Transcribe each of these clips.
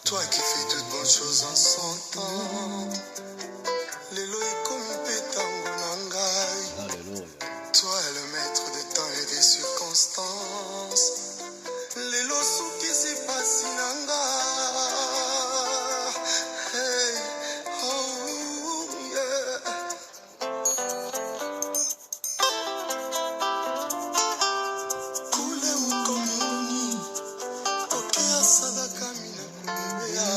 Toi qui fais toutes bonnes choses en son temps. Lelo ikomi tango nangai. Toi le maître des temps et des circonstances. Lelo souki si pasi nanga. Hey, oh yeah. Kule ukomi okea sadaka mina kubebea.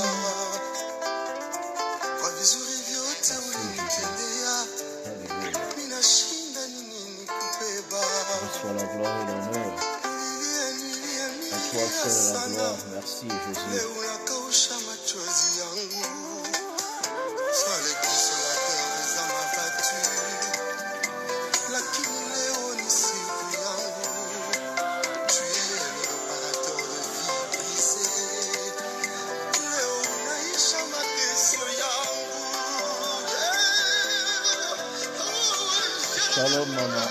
Kwa vizuri vyote ulinitendea. Mina shinda nini kubeba. Reçois la gloire et l'honneur. À toi seul la gloire. Merci Jésus. Leo nakausha machozi yangu. Sois le consolateur des âmes abattues. Lakini leo ni siku yangu. Tu es le réparateur de vie brisée. Leo unaisha mateso yangu. Shalom maman.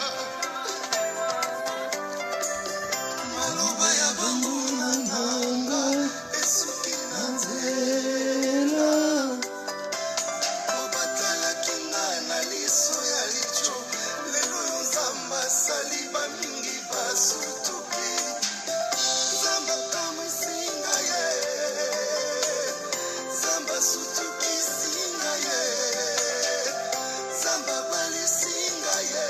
Maloba ya bangu nanga esuki na nzela. Obatalaki ngai na liso ya licho. Lelo yo nzambe asali bamingi basutuki. Nzambe akamwi singa ye. Nzambe asutuki singa ye. Nzambe abali singa ye.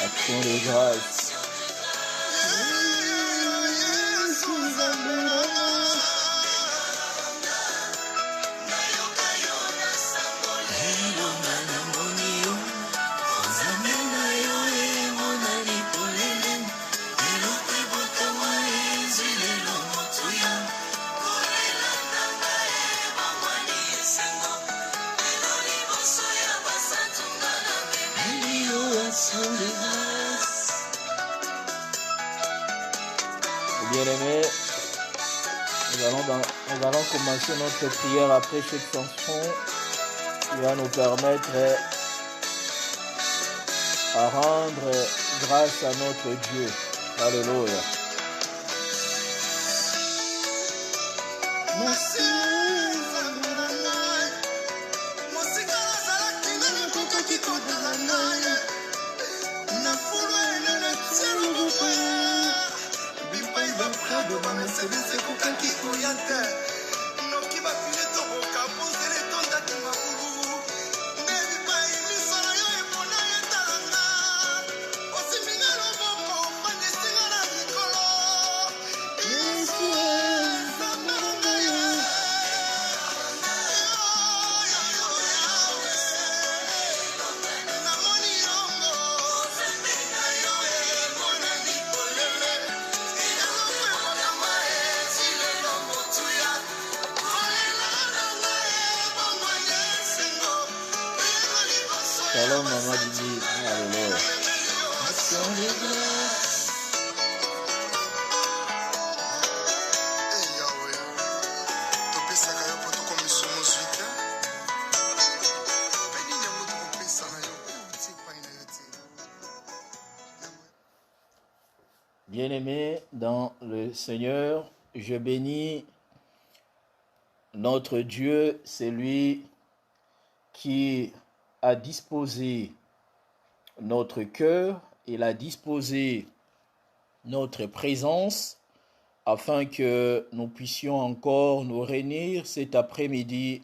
Action de grâce. Bien-aimés, nous allons commencer notre prière après cette chanson qui va nous permettre à rendre grâce à notre Dieu. Alléluia. Shalom, Maman Didi. Alléluia. Bien-aimés dans le Seigneur, je bénis notre Dieu, c'est lui qui a disposé notre cœur, il a disposé notre présence afin que nous puissions encore nous réunir cet après-midi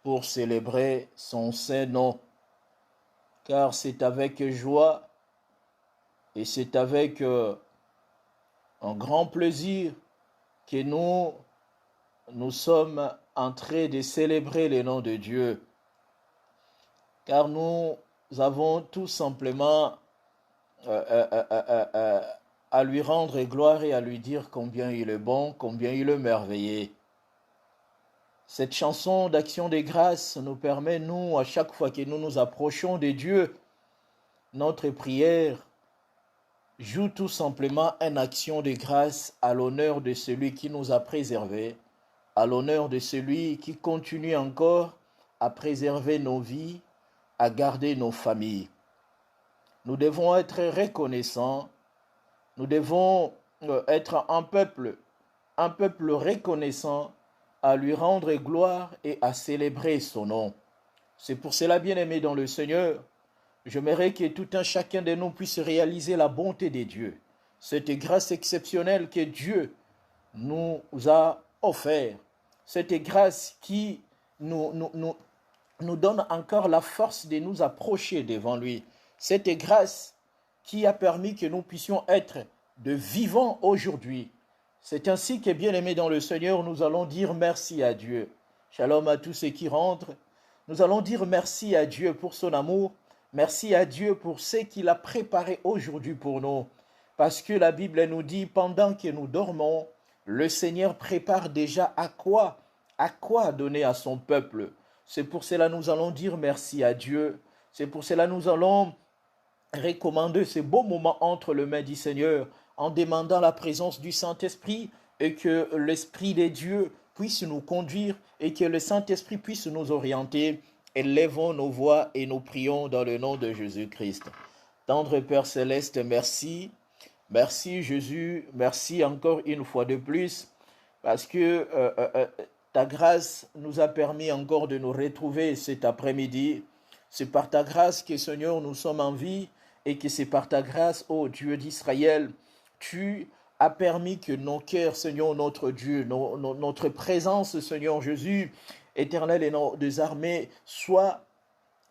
pour célébrer son saint nom. Car c'est avec joie et c'est avec un grand plaisir que nous sommes en train de célébrer le nom de Dieu. Car nous avons tout simplement à lui rendre gloire et à lui dire combien il est bon, combien il est merveilleux. Cette chanson d'action de grâce nous permet, nous, à chaque fois que nous nous approchons de Dieu, notre prière joue tout simplement une action de grâce à l'honneur de celui qui nous a préservés, à l'honneur de celui qui continue encore à préserver nos vies, à garder nos familles. Nous devons être reconnaissants, nous devons être un peuple reconnaissant, à lui rendre gloire et à célébrer son nom. C'est pour cela, bien-aimés dans le Seigneur, j'aimerais que tout un chacun de nous puisse réaliser la bonté de Dieu, cette grâce exceptionnelle que Dieu nous a offert, cette grâce qui nous donne encore la force de nous approcher devant lui. Cette grâce qui a permis que nous puissions être de vivants aujourd'hui. C'est ainsi que, bien-aimés dans le Seigneur, nous allons dire merci à Dieu. Shalom à tous ceux qui rentrent. Nous allons dire merci à Dieu pour son amour. Merci à Dieu pour ce qu'il a préparé aujourd'hui pour nous. Parce que la Bible nous dit, pendant que nous dormons, le Seigneur prépare déjà à quoi? À quoi donner à son peuple? C'est pour cela que nous allons dire merci à Dieu. C'est pour cela que nous allons recommander ces beaux moments entre les mains du Seigneur en demandant la présence du Saint-Esprit et que l'Esprit de Dieu puisse nous conduire et que le Saint-Esprit puisse nous orienter. Élevons nos voix et nous prions dans le nom de Jésus-Christ. Tendre Père Céleste, merci. Merci Jésus, merci encore une fois de plus parce que ta grâce nous a permis encore de nous retrouver cet après-midi. C'est par ta grâce que Seigneur nous sommes en vie et que c'est par ta grâce, ô Dieu d'Israël, tu as permis que nos cœurs, Seigneur notre Dieu, notre présence, Seigneur Jésus, éternel et des armées, soit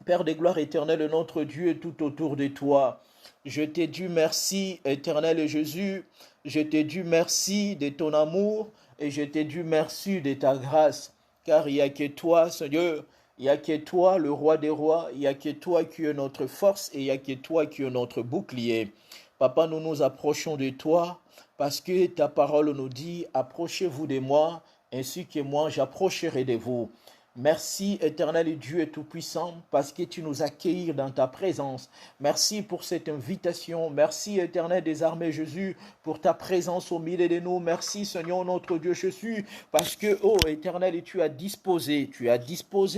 Père des gloires éternel, notre Dieu, tout autour de toi. Je t'ai dit merci, éternel Jésus. Je t'ai dit merci de ton amour et je t'ai dit merci de ta grâce. Car il n'y a que toi, Seigneur. Il n'y a que toi, le roi des rois. Il n'y a que toi qui es notre force et il n'y a que toi qui es notre bouclier. Papa, nous nous approchons de toi parce que ta parole nous dit, approchez-vous de moi, ainsi que moi j'approcherai de vous. Merci, éternel Dieu et Tout-Puissant, parce que tu nous accueilles dans ta présence. Merci pour cette invitation. Merci, éternel des armées Jésus, pour ta présence au milieu de nous. Merci, Seigneur notre Dieu Jésus, parce que, oh éternel, tu as disposé,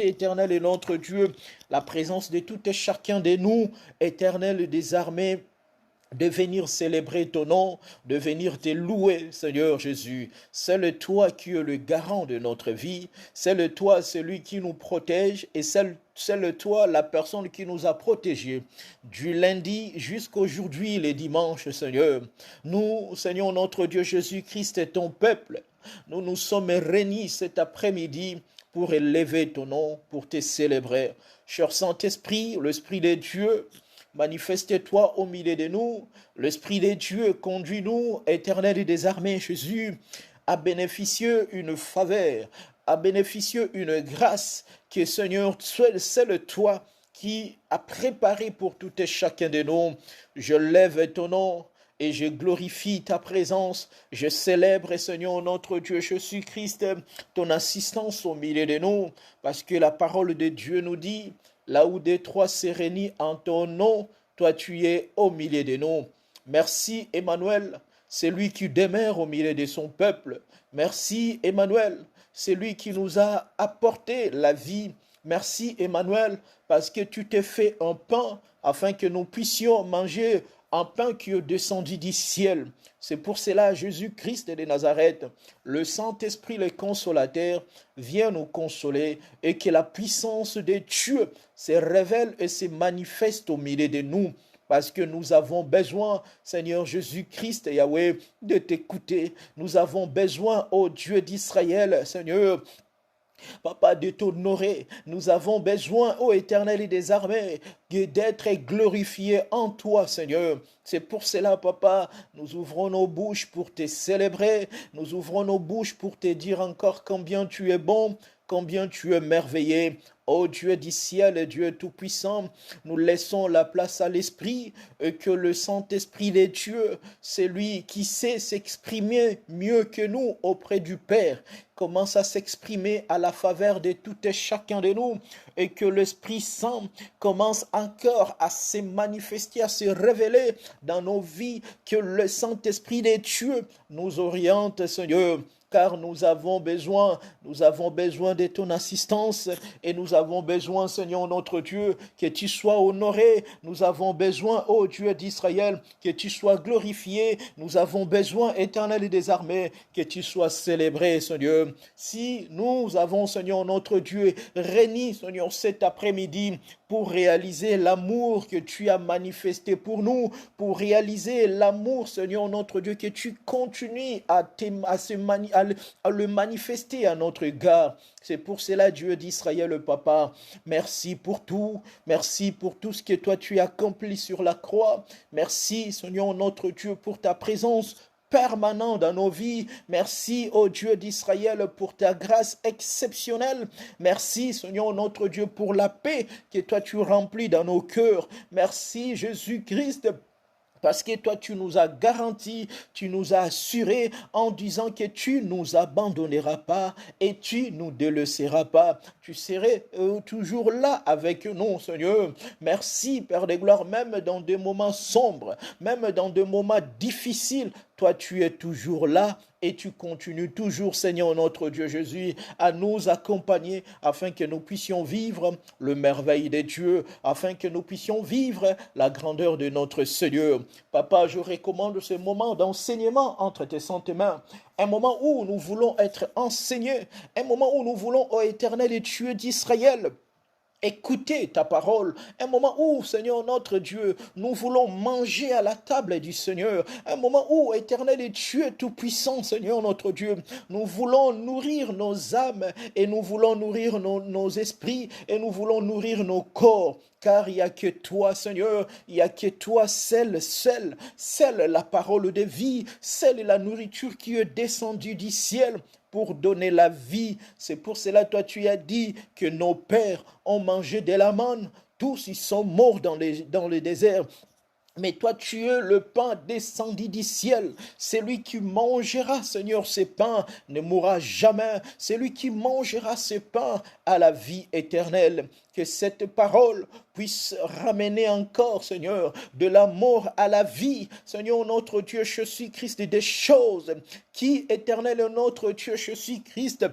éternel et notre Dieu, la présence de tout et chacun de nous, éternel des armées, de venir célébrer ton nom, de venir te louer, Seigneur Jésus. C'est le toi qui es le garant de notre vie, c'est le toi celui qui nous protège et c'est le toi la personne qui nous a protégés du lundi jusqu'aujourd'hui, les dimanches, Seigneur. Nous, Seigneur notre Dieu Jésus-Christ et ton peuple, nous nous sommes réunis cet après-midi pour élever ton nom, pour te célébrer. Cher Saint-Esprit, l'Esprit de Dieu, manifeste-toi au milieu de nous. L'Esprit de Dieu, conduis-nous, éternel des armées, Jésus, à bénéficier une faveur, à bénéficier une grâce que, Seigneur, c'est le toi qui a préparé pour tout et chacun de nous. Je lève ton nom et je glorifie ta présence. Je célèbre, Seigneur, notre Dieu Jésus-Christ, ton assistance au milieu de nous, parce que la parole de Dieu nous dit, là où des trois se réunissent en ton nom, toi tu es au milieu de nous. Merci Emmanuel, c'est lui qui demeure au milieu de son peuple. Merci Emmanuel, c'est lui qui nous a apporté la vie. Merci Emmanuel, parce que tu t'es fait un pain afin que nous puissions manger un pain qui est descendu du ciel. C'est pour cela, Jésus-Christ de Nazareth, le Saint-Esprit, le consolateur, vient nous consoler et que la puissance de Dieu se révèle et se manifeste au milieu de nous. Parce que nous avons besoin, Seigneur Jésus-Christ et Yahweh, de t'écouter. Nous avons besoin, ô Dieu d'Israël, Seigneur, Papa, de t'honorer. Nous avons besoin, ô Éternel et des armées, d'être glorifiés en toi, Seigneur. C'est pour cela, Papa, nous ouvrons nos bouches pour te célébrer. Nous ouvrons nos bouches pour te dire encore combien tu es bon, combien tu es merveilleux. Ô Dieu du ciel, Dieu tout-puissant, nous laissons la place à l'Esprit et que le Saint-Esprit de Dieu, c'est lui qui sait s'exprimer mieux que nous auprès du Père, commence à s'exprimer à la faveur de tout et chacun de nous et que l'Esprit Saint commence encore à se manifester, à se révéler dans nos vies, que le Saint-Esprit de Dieu nous oriente, Seigneur. Car nous avons besoin de ton assistance et nous avons besoin, Seigneur notre Dieu, que tu sois honoré. Nous avons besoin, ô Dieu d'Israël, que tu sois glorifié. Nous avons besoin, éternel des armées, que tu sois célébré, Seigneur. Si nous avons, Seigneur notre Dieu, réunis, Seigneur, cet après-midi pour réaliser l'amour que tu as manifesté pour nous, pour réaliser l'amour, Seigneur notre Dieu, que tu continues à le manifester à notre égard. C'est pour cela, Dieu d'Israël, le Papa, merci pour tout ce que toi tu as accompli sur la croix. Merci, Seigneur notre Dieu, pour ta présence permanent dans nos vies. Merci, ô Dieu d'Israël, pour ta grâce exceptionnelle. Merci, Seigneur notre Dieu, pour la paix que toi tu remplis dans nos cœurs. Merci, Jésus-Christ, Parce que toi, tu nous as garanti, tu nous as assuré en disant que tu nous abandonneras pas et tu nous délaisseras pas. Tu serais toujours là avec nous, Seigneur. Merci, Père des gloires, même dans des moments sombres, même dans des moments difficiles. Toi, tu es toujours là et tu continues toujours, Seigneur notre Dieu Jésus, à nous accompagner afin que nous puissions vivre le merveille des dieux, afin que nous puissions vivre la grandeur de notre Seigneur. Papa, je recommande ce moment d'enseignement entre tes saintes mains, un moment où nous voulons être enseignés, un moment où nous voulons, ô Éternel et Dieu d'Israël, écouter ta parole, un moment où, Seigneur notre Dieu, nous voulons manger à la table du Seigneur, un moment où, Éternel et Dieu tout-puissant, Seigneur notre Dieu, nous voulons nourrir nos âmes et nous voulons nourrir nos esprits et nous voulons nourrir nos corps. Car il n'y a que toi, Seigneur, il n'y a que toi, seule la parole de vie, seule la nourriture qui est descendue du ciel pour donner la vie. C'est pour cela, toi, tu as dit que nos pères ont mangé de la manne. Tous, ils sont morts dans le désert. Mais toi, tu es le pain descendu du ciel. Celui qui mangera, Seigneur, ce pain ne mourra jamais. Celui qui mangera ce pain à la vie éternelle. Que cette parole puisse ramener encore, Seigneur, de la mort à la vie. Seigneur, notre Dieu, Jésus-Christ, des choses qui, éternel, notre Dieu, Jésus-Christ,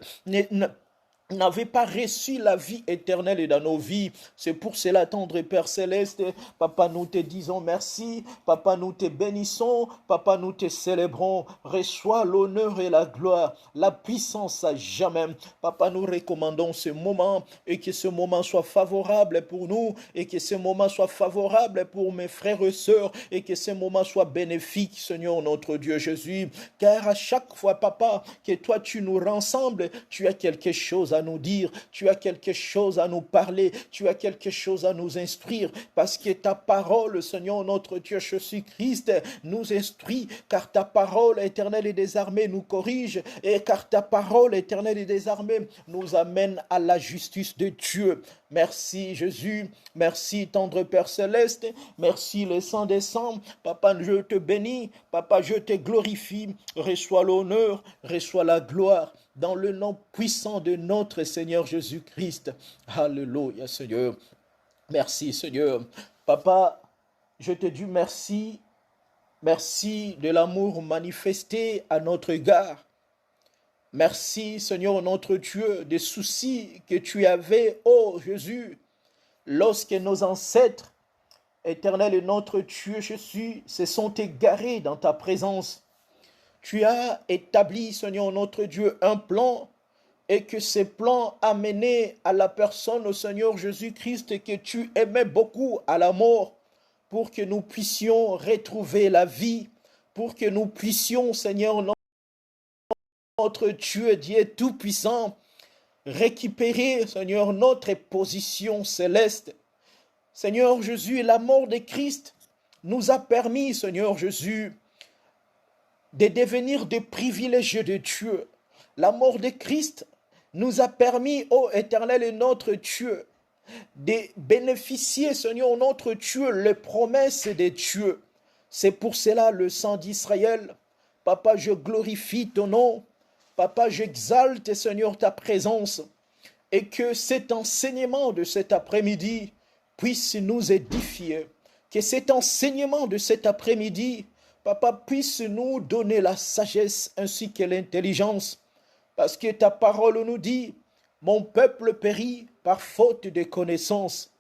n'avait pas reçu la vie éternelle dans nos vies. C'est pour cela, tendre Père Céleste, Papa, nous te disons merci, Papa, nous te bénissons, Papa, nous te célébrons. Reçois l'honneur et la gloire, la puissance à jamais. Papa, nous recommandons ce moment et que ce moment soit favorable pour nous et que ce moment soit favorable pour mes frères et sœurs et que ce moment soit bénéfique, Seigneur notre Dieu Jésus. Car à chaque fois, Papa, que toi tu nous rassembles, tu as quelque chose à nous dire, tu as quelque chose à nous parler, tu as quelque chose à nous instruire, parce que ta parole, Seigneur notre Dieu Jésus-Christ, nous instruit, car ta parole éternelle et des armées nous corrige, et car ta parole éternelle et des armées nous amène à la justice de Dieu. Merci Jésus, merci tendre Père Céleste, merci le sang des sangs. Papa, je te bénis, Papa, je te glorifie, reçois l'honneur, reçois la gloire, dans le nom puissant de notre Seigneur Jésus-Christ. Alléluia, Seigneur. Merci, Seigneur. Papa, je te dis merci. Merci de l'amour manifesté à notre égard. Merci, Seigneur, notre Dieu, des soucis que tu avais, ô Jésus, lorsque nos ancêtres, éternel et notre Dieu Jésus, se sont égarés dans ta présence. Tu as établi, Seigneur notre Dieu, un plan et que ce plan a mené à la personne, au Seigneur Jésus-Christ, que tu aimais beaucoup à la mort, pour que nous puissions retrouver la vie, pour que nous puissions, Seigneur notre Dieu, Dieu tout-puissant, récupérer, Seigneur, notre position céleste. Seigneur Jésus, la mort de Christ nous a permis, Seigneur Jésus, de devenir des privilégiés de Dieu. La mort de Christ nous a permis, ô Éternel et notre Dieu, de bénéficier, Seigneur notre Dieu, les promesses de Dieu. C'est pour cela le sang d'Israël. Papa, je glorifie ton nom. Papa, j'exalte, Seigneur, ta présence. Et que cet enseignement de cet après-midi puisse nous édifier. Que cet enseignement de cet après-midi, Papa, puisse nous donner la sagesse ainsi que l'intelligence. Parce que ta parole nous dit, mon peuple périt par faute de connaissance.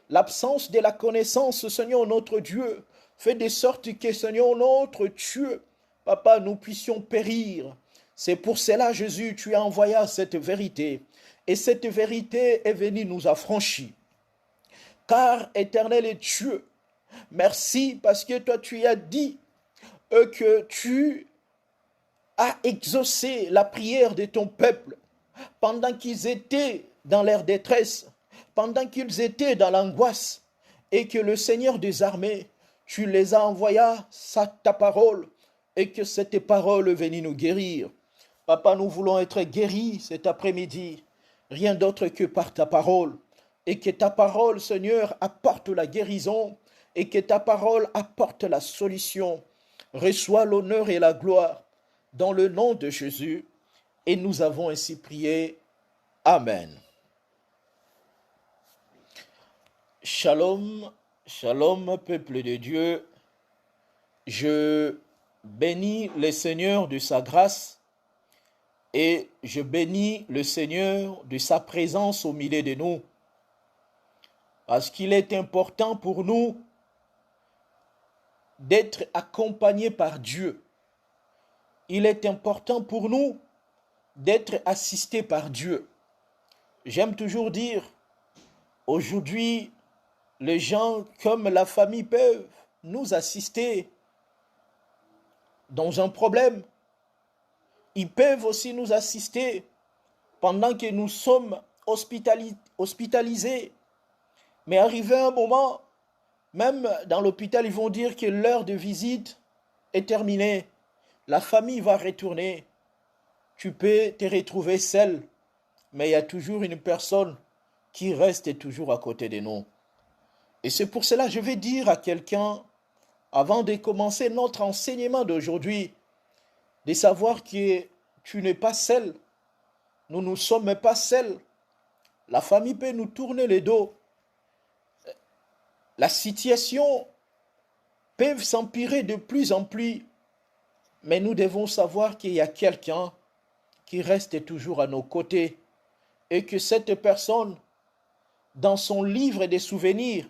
L'absence de la connaissance, Seigneur notre Dieu, fait de sorte que, Seigneur notre Dieu, Papa, nous puissions périr. C'est pour cela, Jésus, tu as envoyé cette vérité. Et cette vérité est venue nous affranchir. Car, éternel est Dieu, merci parce que toi, tu as dit que tu as exaucé la prière de ton peuple pendant qu'ils étaient dans leur détresse, pendant qu'ils étaient dans l'angoisse, et que le Seigneur des armées, tu les as envoyés ta parole, et que cette parole est venue nous guérir. Papa, nous voulons être guéris cet après-midi, rien d'autre que par ta parole, et que ta parole, Seigneur, apporte la guérison, et que ta parole apporte la solution. Reçois l'honneur et la gloire dans le nom de Jésus. Et nous avons ainsi prié. Amen. Shalom, shalom, peuple de Dieu. Je bénis le Seigneur de sa grâce et je bénis le Seigneur de sa présence au milieu de nous. Parce qu'il est important pour nous d'être accompagnés par Dieu. Il est important pour nous d'être assistés par Dieu. J'aime toujours dire, aujourd'hui, les gens comme la famille peuvent nous assister dans un problème. Ils peuvent aussi nous assister pendant que nous sommes hospitalisés. Mais arrivé un moment, même dans l'hôpital, ils vont dire que l'heure de visite est terminée. La famille va retourner. Tu peux te retrouver seul, mais il y a toujours une personne qui reste toujours à côté de nous. Et c'est pour cela que je vais dire à quelqu'un, avant de commencer notre enseignement d'aujourd'hui, de savoir que tu n'es pas seul. Nous ne sommes pas seuls. La famille peut nous tourner le dos. La situation peut s'empirer de plus en plus. Mais nous devons savoir qu'il y a quelqu'un qui reste toujours à nos côtés. Et que cette personne, dans son livre des souvenirs,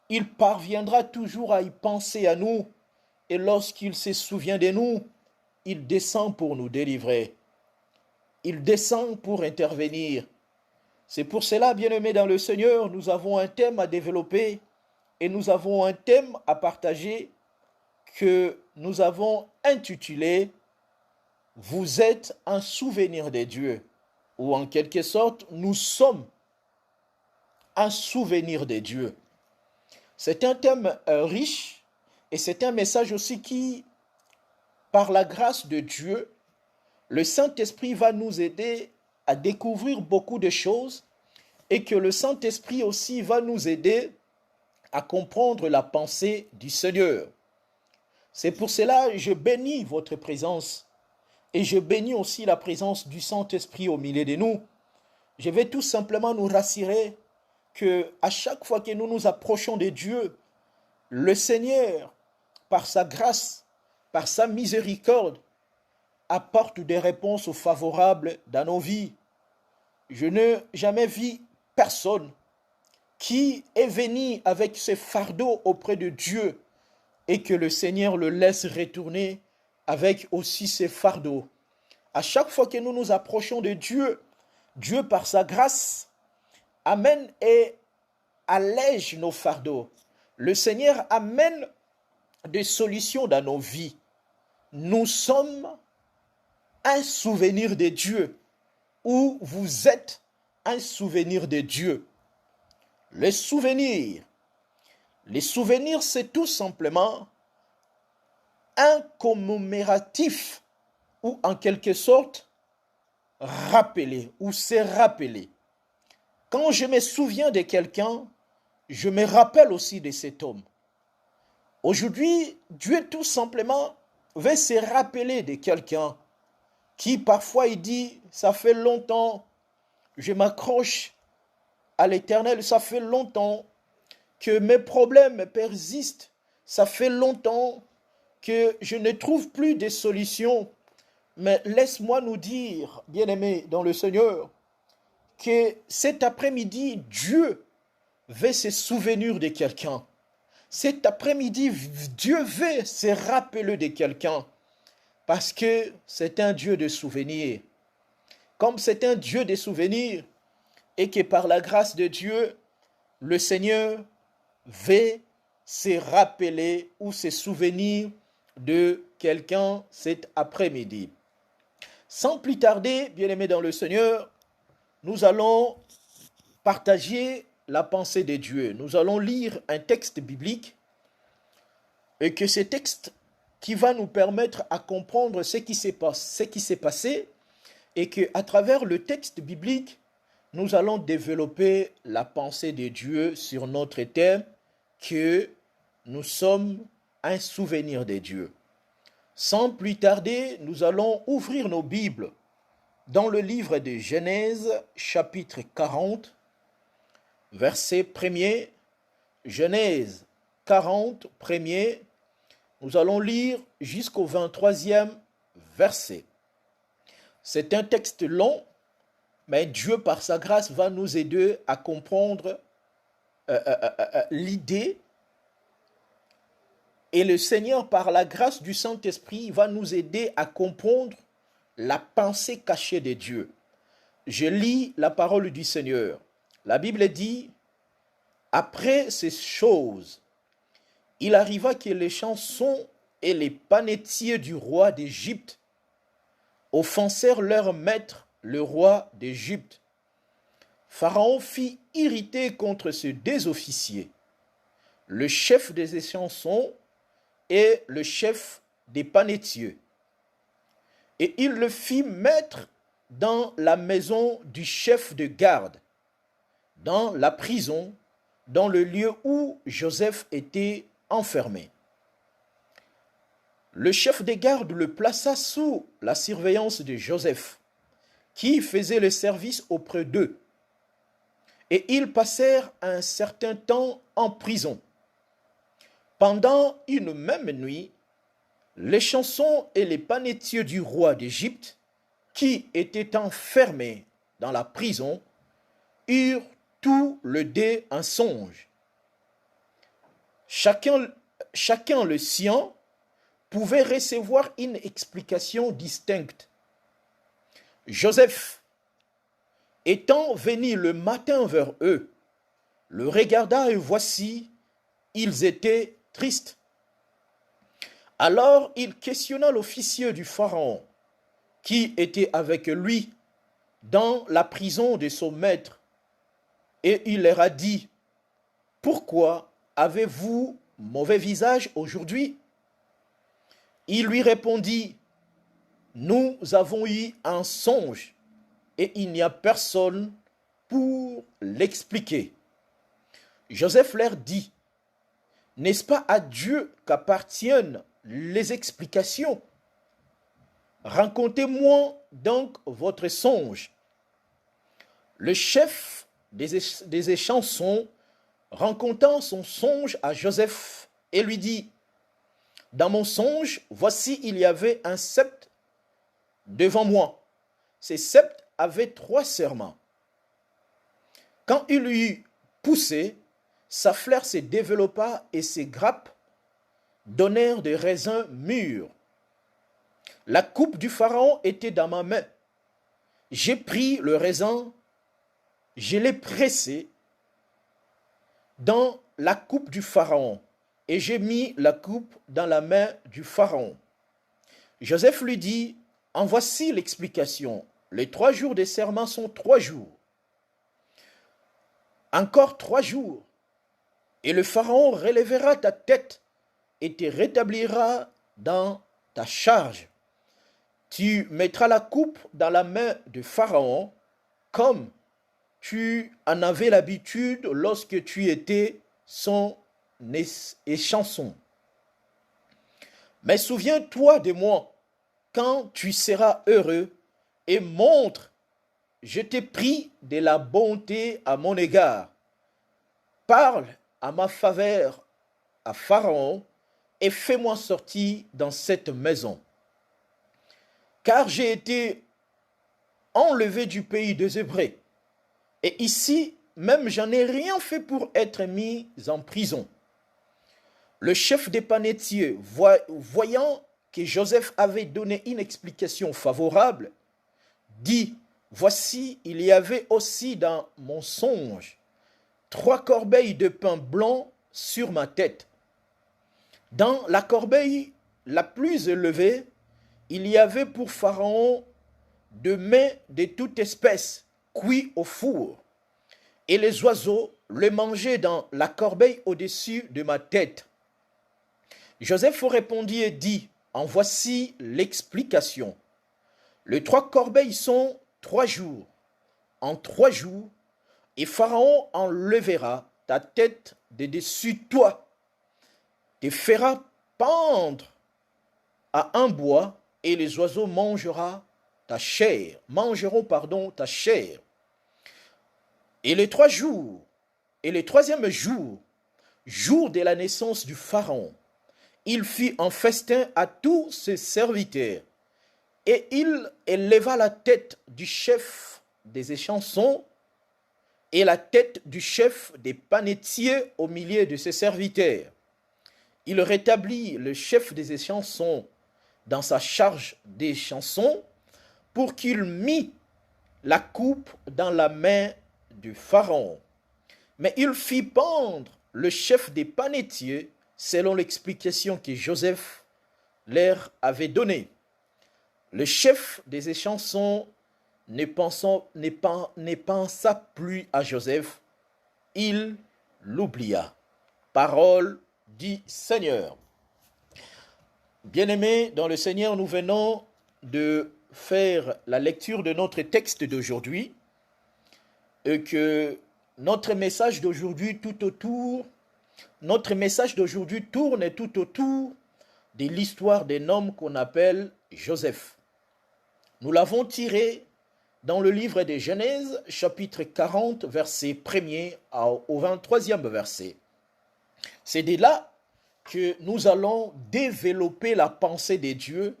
il parviendra toujours à y penser à nous. Et lorsqu'il se souvient de nous, il descend pour nous délivrer. Il descend pour intervenir. C'est pour cela, bien-aimés dans le Seigneur, nous avons un thème à développer et nous avons un thème à partager que nous avons intitulé « Vous êtes un souvenir de Dieu » ou en quelque sorte, nous sommes un souvenir de Dieu. C'est un thème riche et c'est un message aussi qui, par la grâce de Dieu, le Saint-Esprit va nous aider à découvrir beaucoup de choses et que le Saint-Esprit aussi va nous aider à comprendre la pensée du Seigneur. C'est pour cela que je bénis votre présence et je bénis aussi la présence du Saint-Esprit au milieu de nous. Je vais tout simplement nous rassurer que à chaque fois que nous nous approchons de Dieu, le Seigneur, par sa grâce, par sa miséricorde, apporte des réponses favorables dans nos vies. Je n'ai jamais vu personne qui est venu avec ses fardeaux auprès de Dieu et que le Seigneur le laisse retourner avec aussi ses fardeaux. À chaque fois que nous nous approchons de Dieu, Dieu par sa grâce amène et allège nos fardeaux. Le Seigneur amène des solutions dans nos vies. Nous sommes un souvenir de Dieu, ou vous êtes un souvenir de Dieu. Les souvenirs, c'est tout simplement un commémoratif, ou en quelque sorte, rappeler, ou se rappeler. Quand je me souviens de quelqu'un, je me rappelle aussi de cet homme. Aujourd'hui, Dieu tout simplement veut se rappeler de quelqu'un qui parfois il dit, ça fait longtemps, je m'accroche à l'Éternel, ça fait longtemps que mes problèmes persistent, ça fait longtemps que je ne trouve plus de solutions. Mais laisse-moi nous dire, bien-aimés dans le Seigneur, que cet après-midi, Dieu veut se souvenir de quelqu'un. Cet après-midi, Dieu veut se rappeler de quelqu'un. Parce que c'est un Dieu de souvenirs. Comme c'est un Dieu de souvenirs, et que par la grâce de Dieu, le Seigneur veut se rappeler ou se souvenir de quelqu'un cet après-midi. Sans plus tarder, bien-aimés dans le Seigneur, nous allons partager la pensée de Dieu. Nous allons lire un texte biblique et que ce texte qui va nous permettre à comprendre ce qui s'est passé et qu'à travers le texte biblique, nous allons développer la pensée de Dieu sur notre thème que nous sommes un souvenir de Dieu. Sans plus tarder, nous allons ouvrir nos Bibles dans le livre de Genèse, chapitre 40, verset 1er. Genèse 40, 1er. Nous allons lire jusqu'au 23e verset. C'est un texte long, mais Dieu, par sa grâce, va nous aider à comprendre l'idée. Et le Seigneur, par la grâce du Saint-Esprit, va nous aider à comprendre la pensée cachée de Dieu. Je lis la parole du Seigneur. La Bible dit, « Après ces choses, il arriva que les chansons et les panetiers du roi d'Égypte offensèrent leur maître, le roi d'Égypte. Pharaon fit irriter contre ces deux officiers, le chef des chansons et le chef des panetiers. Et il le fit mettre dans la maison du chef de garde, dans la prison, dans le lieu où Joseph était enfermé. Le chef des gardes le plaça sous la surveillance de Joseph, qui faisait le service auprès d'eux. Et ils passèrent un certain temps en prison. Pendant une même nuit, les chansons et les panetiers du roi d'Égypte, qui étaient enfermés dans la prison, eurent tous le deux un songe. Chacun le sien pouvait recevoir une explication distincte. Joseph, étant venu le matin vers eux, le regarda et voici, ils étaient tristes. Alors il questionna l'officier du Pharaon, qui était avec lui dans la prison de son maître, et il leur a dit, « Pourquoi avez-vous mauvais visage aujourd'hui ?» Il lui répondit, « Nous avons eu un songe, et il n'y a personne pour l'expliquer. » Joseph leur dit, « N'est-ce pas à Dieu qu'appartiennent les explications? Racontez-moi donc votre songe. » Le chef des chansons racontant son songe à Joseph et lui dit, « Dans mon songe, voici il y avait un sceptre devant moi. Ces sceptres avaient 3 serments. Quand il eut poussé, sa fleur se développa et ses grappes donnèrent des raisins mûrs. La coupe du Pharaon était dans ma main. J'ai pris le raisin, je l'ai pressé dans la coupe du Pharaon et j'ai mis la coupe dans la main du Pharaon. » Joseph lui dit, « En voici l'explication. Les 3 jours des serments sont 3 jours. Encore 3 jours, et le Pharaon relèvera ta tête et te rétablira dans ta charge. Tu mettras la coupe dans la main de Pharaon, comme tu en avais l'habitude lorsque tu étais son échanson. Mais souviens-toi de moi quand tu seras heureux et montre, je t'ai pris de la bonté à mon égard. Parle à ma faveur à Pharaon et fais-moi sortir dans cette maison. Car j'ai été enlevé du pays des Hébreux. Et ici, même j'en ai rien fait pour être mis en prison. » Le chef des panetiers, voyant que Joseph avait donné une explication favorable, dit, « Voici, il y avait aussi dans mon songe 3 corbeilles de pain blanc sur ma tête. Dans la corbeille la plus élevée, il y avait pour Pharaon de mets de toute espèce, cuits au four, et les oiseaux le mangeaient dans la corbeille au-dessus de ma tête. » Joseph répondit et dit, « En voici l'explication. Les 3 corbeilles sont 3 jours. En 3 jours, et Pharaon enlèvera ta tête de dessus toi. te fera pendre à un bois et les oiseaux mangeront ta chair. Et les 3 jours, et le 3e jour, jour de la naissance du Pharaon, il fit un festin à tous ses serviteurs. Et il éleva la tête du chef des échansons et la tête du chef des panetiers au milieu de ses serviteurs. Il rétablit le chef des échansons dans sa charge des chansons pour qu'il mît la coupe dans la main du Pharaon. Mais il fit pendre le chef des panetiers selon l'explication que Joseph leur avait donnée. Le chef des échansons ne pensa plus à Joseph, il l'oublia. Parole du Seigneur. Bien-aimés dans le Seigneur, nous venons de faire la lecture de notre texte d'aujourd'hui et que notre message d'aujourd'hui tourne tout autour de l'histoire d'un homme qu'on appelle Joseph. Nous l'avons tiré dans le livre de Genèse, chapitre 40, verset 1er au 23e verset. C'est de là que nous allons développer la pensée de Dieu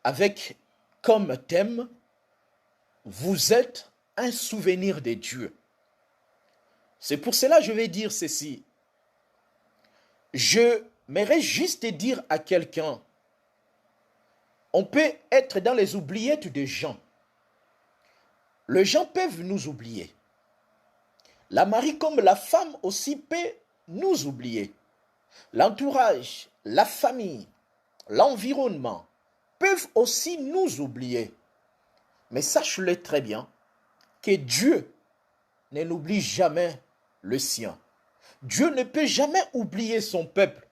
avec comme thème « Vous êtes un souvenir de Dieu ». C'est pour cela que je vais dire ceci. Je m'aimerais juste dire à quelqu'un, on peut être dans les oubliettes des gens. Les gens peuvent nous oublier. La mari comme la femme aussi peut nous oublier. L'entourage, la famille, l'environnement peuvent aussi nous oublier. Mais sache-le très bien que Dieu ne n'oublie jamais le sien. Dieu ne peut jamais oublier son peuple.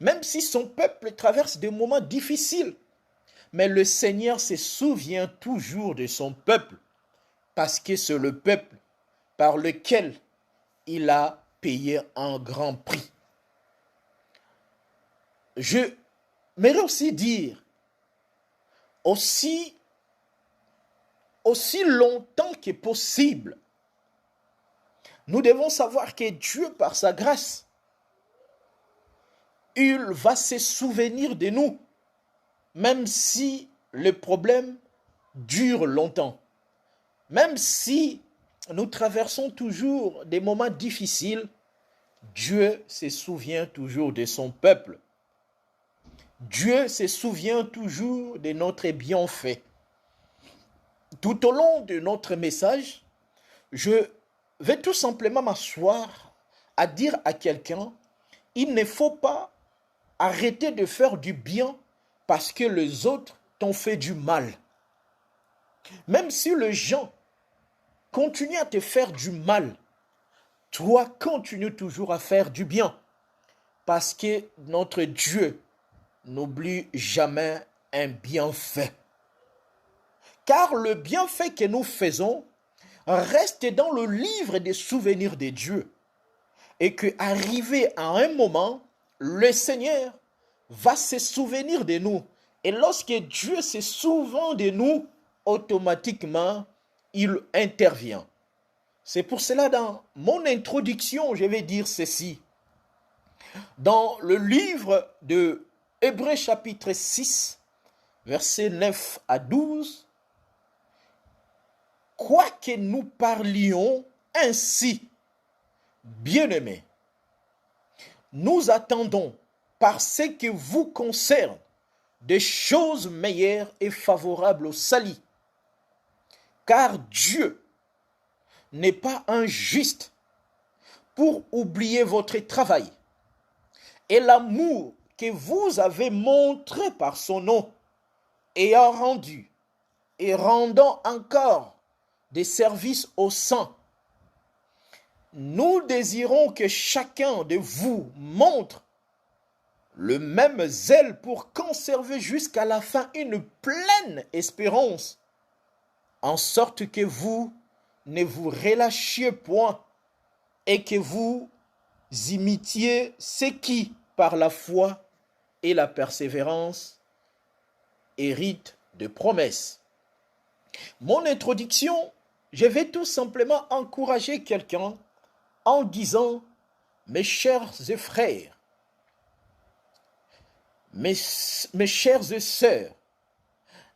Même si son peuple traverse des moments difficiles, mais le Seigneur se souvient toujours de son peuple parce que c'est le peuple par lequel il a payé un grand prix. Je m'aimerais aussi dire, aussi longtemps que possible, nous devons savoir que Dieu, par sa grâce, il va se souvenir de nous, même si le problème dure longtemps, même si nous traversons toujours des moments difficiles, Dieu se souvient toujours de son peuple. Dieu se souvient toujours de notre bienfait. Tout au long de notre message, je vais tout simplement m'asseoir à dire à quelqu'un, il ne faut pas arrêter de faire du bien parce que les autres t'ont fait du mal. Même si les gens continuent à te faire du mal, toi continue toujours à faire du bien parce que notre Dieu n'oublie jamais un bienfait. Car le bienfait que nous faisons reste dans le livre des souvenirs de Dieu. Et qu'arrivé à un moment, le Seigneur va se souvenir de nous. Et lorsque Dieu se souvient de nous, automatiquement, il intervient. C'est pour cela, dans mon introduction, je vais dire ceci. Dans le livre de Hébreux chapitre 6, versets 9 à 12, « Quoique nous parlions ainsi, bien-aimés, nous attendons par ce que vous concerne des choses meilleures et favorables au salut. Car Dieu n'est pas injuste pour oublier votre travail et l'amour que vous avez montré par son nom, ayant rendu et rendant encore des services aux saints. Nous désirons que chacun de vous montre le même zèle pour conserver jusqu'à la fin une pleine espérance, en sorte que vous ne vous relâchiez point et que vous imitiez ceux qui, par la foi et la persévérance, héritent de promesses. Mon introduction, je vais tout simplement encourager quelqu'un en disant, mes chers frères, mes chères sœurs,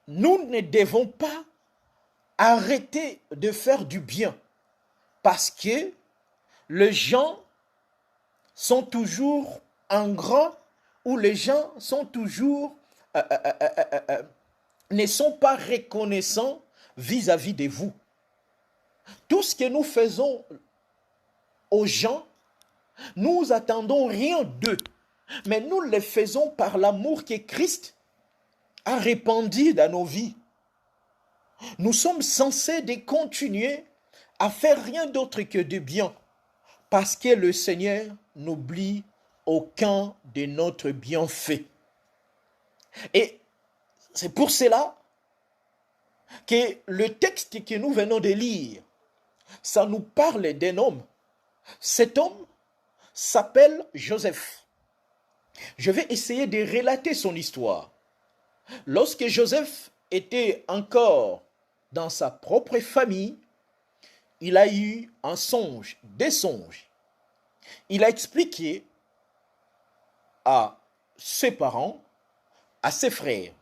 nous ne devons pas arrêter de faire du bien parce que les gens sont toujours ingrats ou les gens sont toujours ne sont pas reconnaissants vis-à-vis de vous. Tout ce que nous faisons aux gens, nous attendons rien d'eux, mais nous le faisons par l'amour que Christ a répandu dans nos vies. Nous sommes censés de continuer à faire rien d'autre que du bien, parce que le Seigneur n'oublie aucun de notre bienfait. Et c'est pour cela que le texte que nous venons de lire, ça nous parle d'un homme. Cet homme s'appelle Joseph. Je vais essayer de relater son histoire. Lorsque Joseph était encore dans sa propre famille, il a eu un songe, des songes. Il a expliqué à ses parents, à ses frères.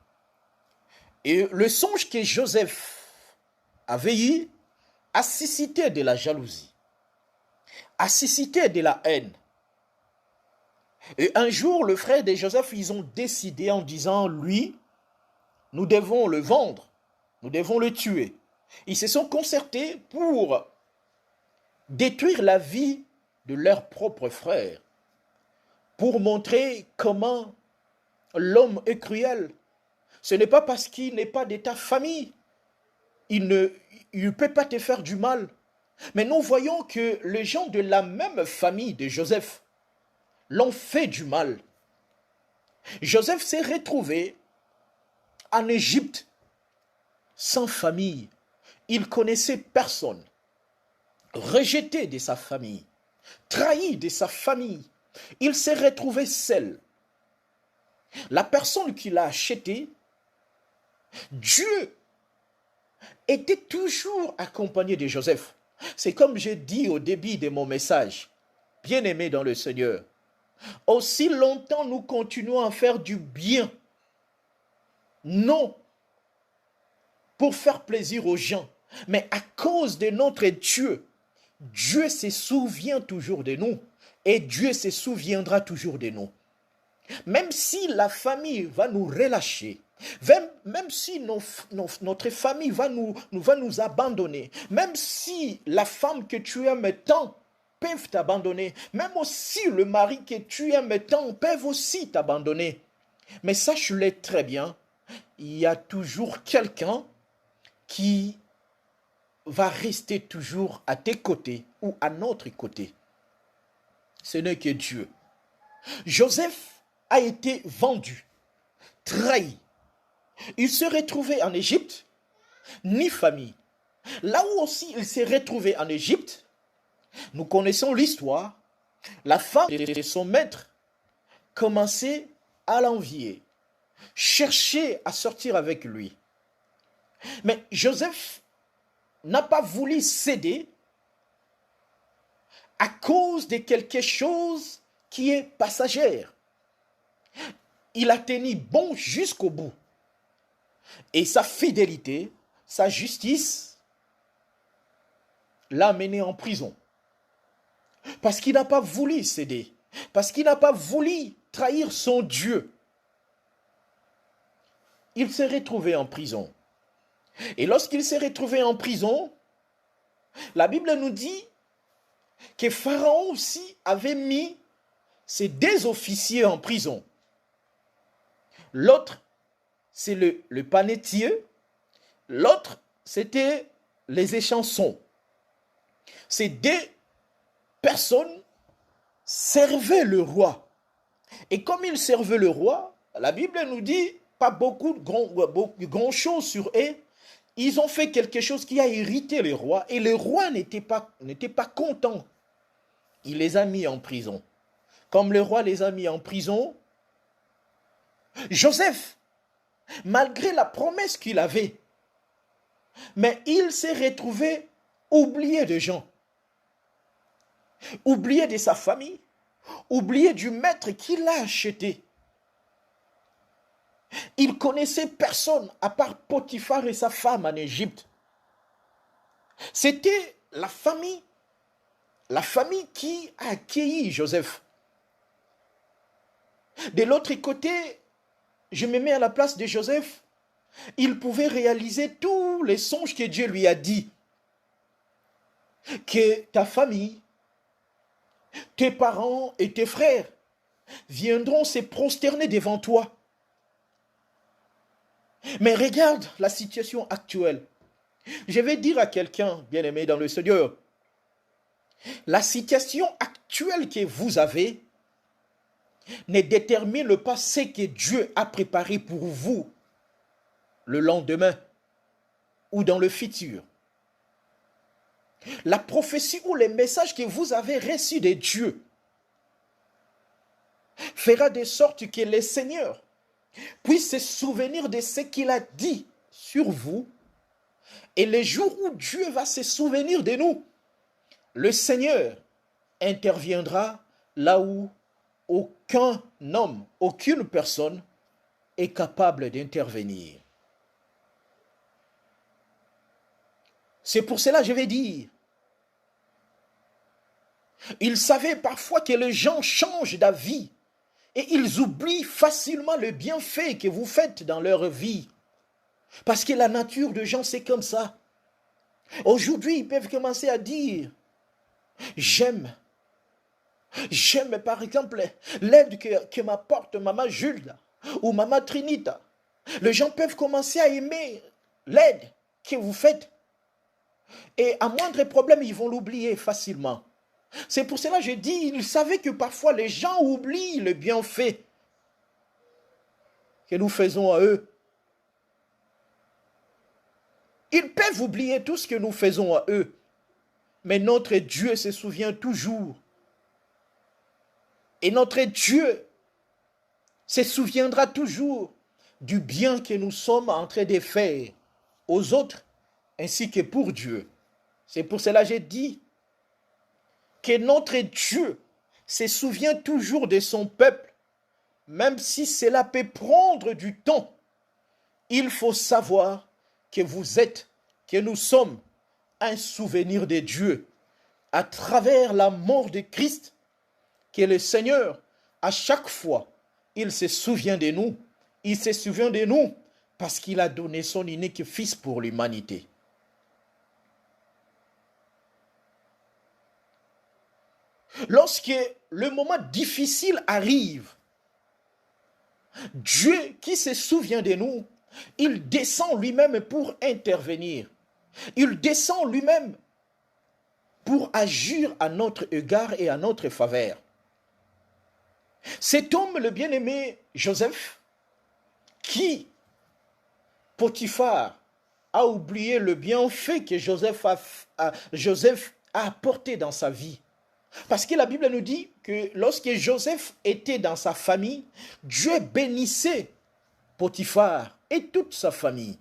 Et le songe que Joseph avait eu a suscité de la jalousie, a suscité de la haine. Et un jour, le frère de Joseph, ils ont décidé en disant, lui, nous devons le vendre, nous devons le tuer. Ils se sont concertés pour détruire la vie de leur propre frère, pour montrer comment l'homme est cruel. Ce n'est pas parce qu'il n'est pas de ta famille, il ne peut pas te faire du mal. Mais nous voyons que les gens de la même famille de Joseph l'ont fait du mal. Joseph s'est retrouvé en Égypte, sans famille. Il connaissait personne, rejeté de sa famille, trahi de sa famille. Il s'est retrouvé seul. La personne qui l'a acheté, Dieu était toujours accompagné de Joseph. C'est comme j'ai dit au début de mon message, bien-aimés dans le Seigneur, aussi longtemps nous continuons à faire du bien, non pour faire plaisir aux gens, mais à cause de notre Dieu, Dieu se souvient toujours de nous et Dieu se souviendra toujours de nous. Même si la famille va nous relâcher, même si notre famille va nous abandonner, même si la femme que tu aimes tant peuvent t'abandonner, même aussi le mari que tu aimes tant peuvent aussi t'abandonner. Mais sache-le très bien, il y a toujours quelqu'un qui va rester toujours à tes côtés ou à notre côté. Ce n'est que Dieu. Joseph a été vendu, trahi. Il se retrouvait en Égypte, ni famille. Là où aussi il s'est retrouvé en Égypte, nous connaissons l'histoire, la femme de son maître commençait à l'envier, cherchait à sortir avec lui. Mais Joseph n'a pas voulu céder à cause de quelque chose qui est passagère. Il a tenu bon jusqu'au bout. Et sa fidélité, sa justice, l'a mené en prison. Parce qu'il n'a pas voulu céder. Parce qu'il n'a pas voulu trahir son Dieu. Il s'est retrouvé en prison. Et lorsqu'il s'est retrouvé en prison, la Bible nous dit que Pharaon aussi avait mis ses 2 officiers en prison. L'autre, c'est le panetier. L'autre, c'était les échansons. Ces 2 personnes servaient le roi. Et comme ils servaient le roi, la Bible nous dit pas beaucoup de grand chose sur eux. Ils ont fait quelque chose qui a irrité le roi. Et le roi n'était pas content. Il les a mis en prison. Comme le roi les a mis en prison, Joseph, malgré la promesse qu'il avait, mais il s'est retrouvé oublié de gens, oublié de sa famille, oublié du maître qui l'a acheté. Il connaissait personne à part Potiphar et sa femme en Égypte. C'était la famille qui a accueilli Joseph. De l'autre côté, je me mets à la place de Joseph. Il pouvait réaliser tous les songes que Dieu lui a dit. Que ta famille, tes parents et tes frères viendront se prosterner devant toi. Mais regarde la situation actuelle. Je vais dire à quelqu'un, bien-aimé dans le Seigneur, la situation actuelle que vous avez ne détermine pas ce que Dieu a préparé pour vous le lendemain ou dans le futur. La prophétie ou les messages que vous avez reçus de Dieu fera de sorte que le Seigneur puisse se souvenir de ce qu'il a dit sur vous. Et le jour où Dieu va se souvenir de nous, le Seigneur interviendra là où aucun homme, aucune personne est capable d'intervenir. C'est pour cela que je vais dire, il savait parfois que les gens changent d'avis et ils oublient facilement le bienfait que vous faites dans leur vie. Parce que la nature des gens, c'est comme ça. Aujourd'hui, ils peuvent commencer à dire, j'aime par exemple l'aide que m'apporte Maman Jules ou Maman Trinita. Les gens peuvent commencer à aimer l'aide que vous faites. Et à moindre problème, ils vont l'oublier facilement. C'est pour cela que je dis, ils savaient que parfois les gens oublient le bienfait que nous faisons à eux. Ils peuvent oublier tout ce que nous faisons à eux. Mais notre Dieu se souvient toujours. Et notre Dieu se souviendra toujours du bien que nous sommes en train de faire aux autres ainsi que pour Dieu. C'est pour cela que j'ai dit que notre Dieu se souvient toujours de son peuple, même si cela peut prendre du temps. Il faut savoir que vous êtes, que nous sommes un souvenir de Dieu à travers la mort de Christ, que le Seigneur, à chaque fois, il se souvient de nous. Il se souvient de nous parce qu'il a donné son unique Fils pour l'humanité. Lorsque le moment difficile arrive, Dieu qui se souvient de nous, il descend lui-même pour intervenir. Il descend lui-même pour agir à notre égard et à notre faveur. Cet homme, le bien-aimé Joseph, qui, Potiphar, a oublié le bienfait que Joseph a apporté dans sa vie. Parce que la Bible nous dit que lorsque Joseph était dans sa famille, Dieu bénissait Potiphar et toute sa famille.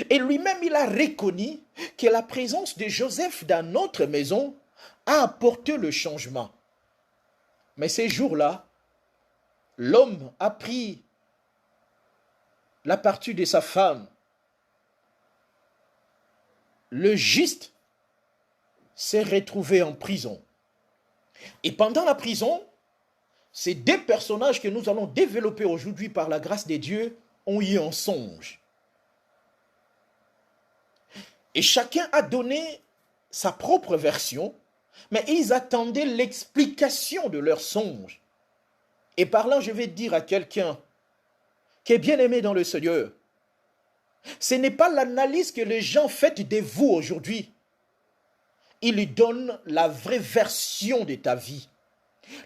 Et lui-même, il a reconnu que la présence de Joseph dans notre maison a apporté le changement. Mais ces jours-là, l'homme a pris la partie de sa femme. Le juste s'est retrouvé en prison. Et pendant la prison, ces deux personnages que nous allons développer aujourd'hui par la grâce de Dieu ont eu un songe. Et chacun a donné sa propre version, mais ils attendaient l'explication de leur songe. Et par là, je vais dire à quelqu'un qui est bien aimé dans le Seigneur, ce n'est pas l'analyse que les gens font de vous aujourd'hui. Ils donnent la vraie version de ta vie.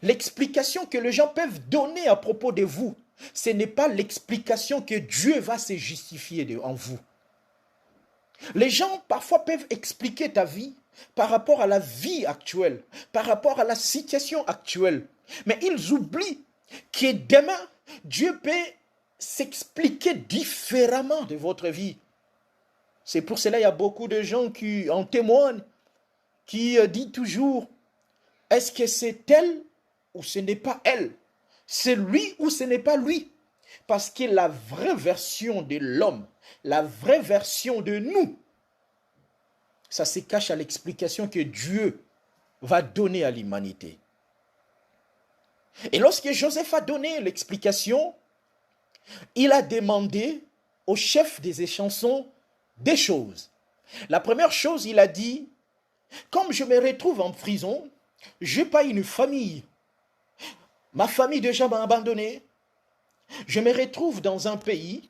L'explication que les gens peuvent donner à propos de vous, ce n'est pas l'explication que Dieu va se justifier en vous. Les gens parfois peuvent expliquer ta vie, par rapport à la vie actuelle, par rapport à la situation actuelle. Mais ils oublient que demain, Dieu peut s'expliquer différemment de votre vie. C'est pour cela qu'il y a beaucoup de gens qui en témoignent, qui disent toujours, est-ce que c'est elle ou ce n'est pas elle? C'est lui ou ce n'est pas lui? Parce que la vraie version de l'homme, la vraie version de nous, ça se cache à l'explication que Dieu va donner à l'humanité. Et lorsque Joseph a donné l'explication, il a demandé au chef des échansons des choses. La première chose, il a dit, comme je me retrouve en prison, je n'ai pas une famille. Ma famille déjà m'a abandonné. Je me retrouve dans un pays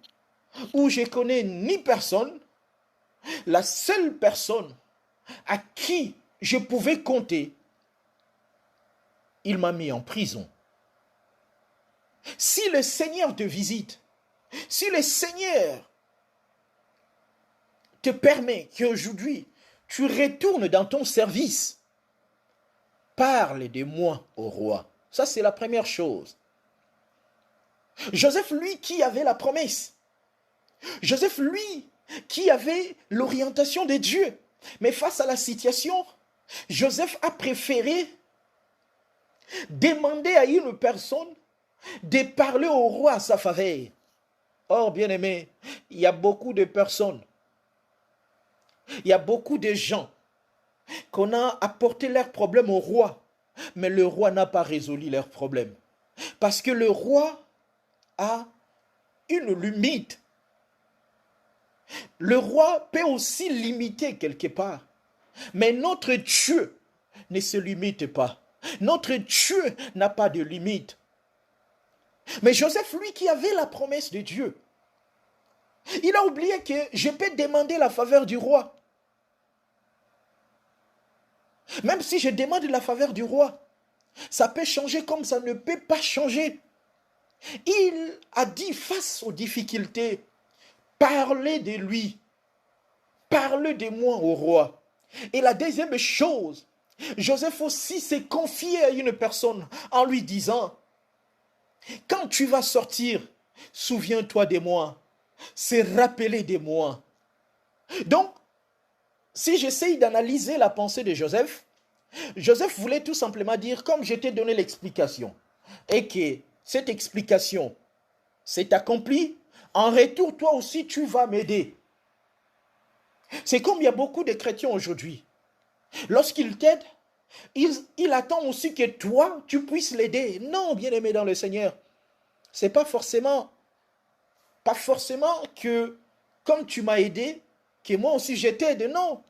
où je ne connais ni personne. La seule personne à qui je pouvais compter, il m'a mis en prison. Si le Seigneur te visite, si le Seigneur te permet qu'aujourd'hui tu retournes dans ton service, parle de moi au roi. Ça, c'est la première chose. Joseph, lui, qui avait la promesse. Joseph, lui, qui avait l'orientation de Dieu. Mais face à la situation, Joseph a préféré demander à une personne de parler au roi à sa faveur. Or, bien-aimé, il y a beaucoup de personnes, il y a beaucoup de gens qu'on a apporté leurs problèmes au roi, mais le roi n'a pas résolu leurs problèmes. Parce que le roi a une limite. Le roi peut aussi limiter quelque part. Mais notre Dieu ne se limite pas. Notre Dieu n'a pas de limite. Mais Joseph, lui qui avait la promesse de Dieu, il a oublié que je peux demander la faveur du roi. Même si je demande la faveur du roi, ça peut changer comme ça ne peut pas changer. Il a dit face aux difficultés, parlez de lui, parlez de moi au roi. Et la deuxième chose, Joseph aussi s'est confié à une personne en lui disant, quand tu vas sortir, souviens-toi de moi, c'est rappeler de moi. Donc, si j'essaye d'analyser la pensée de Joseph, Joseph voulait tout simplement dire, comme je t'ai donné l'explication, et que cette explication s'est accomplie, en retour, toi aussi, tu vas m'aider. C'est comme il y a beaucoup de chrétiens aujourd'hui. Lorsqu'ils t'aident, il attend aussi que toi, tu puisses l'aider. Non, bien-aimé dans le Seigneur, c'est pas forcément que, comme tu m'as aidé, que moi aussi je t'aide. Non.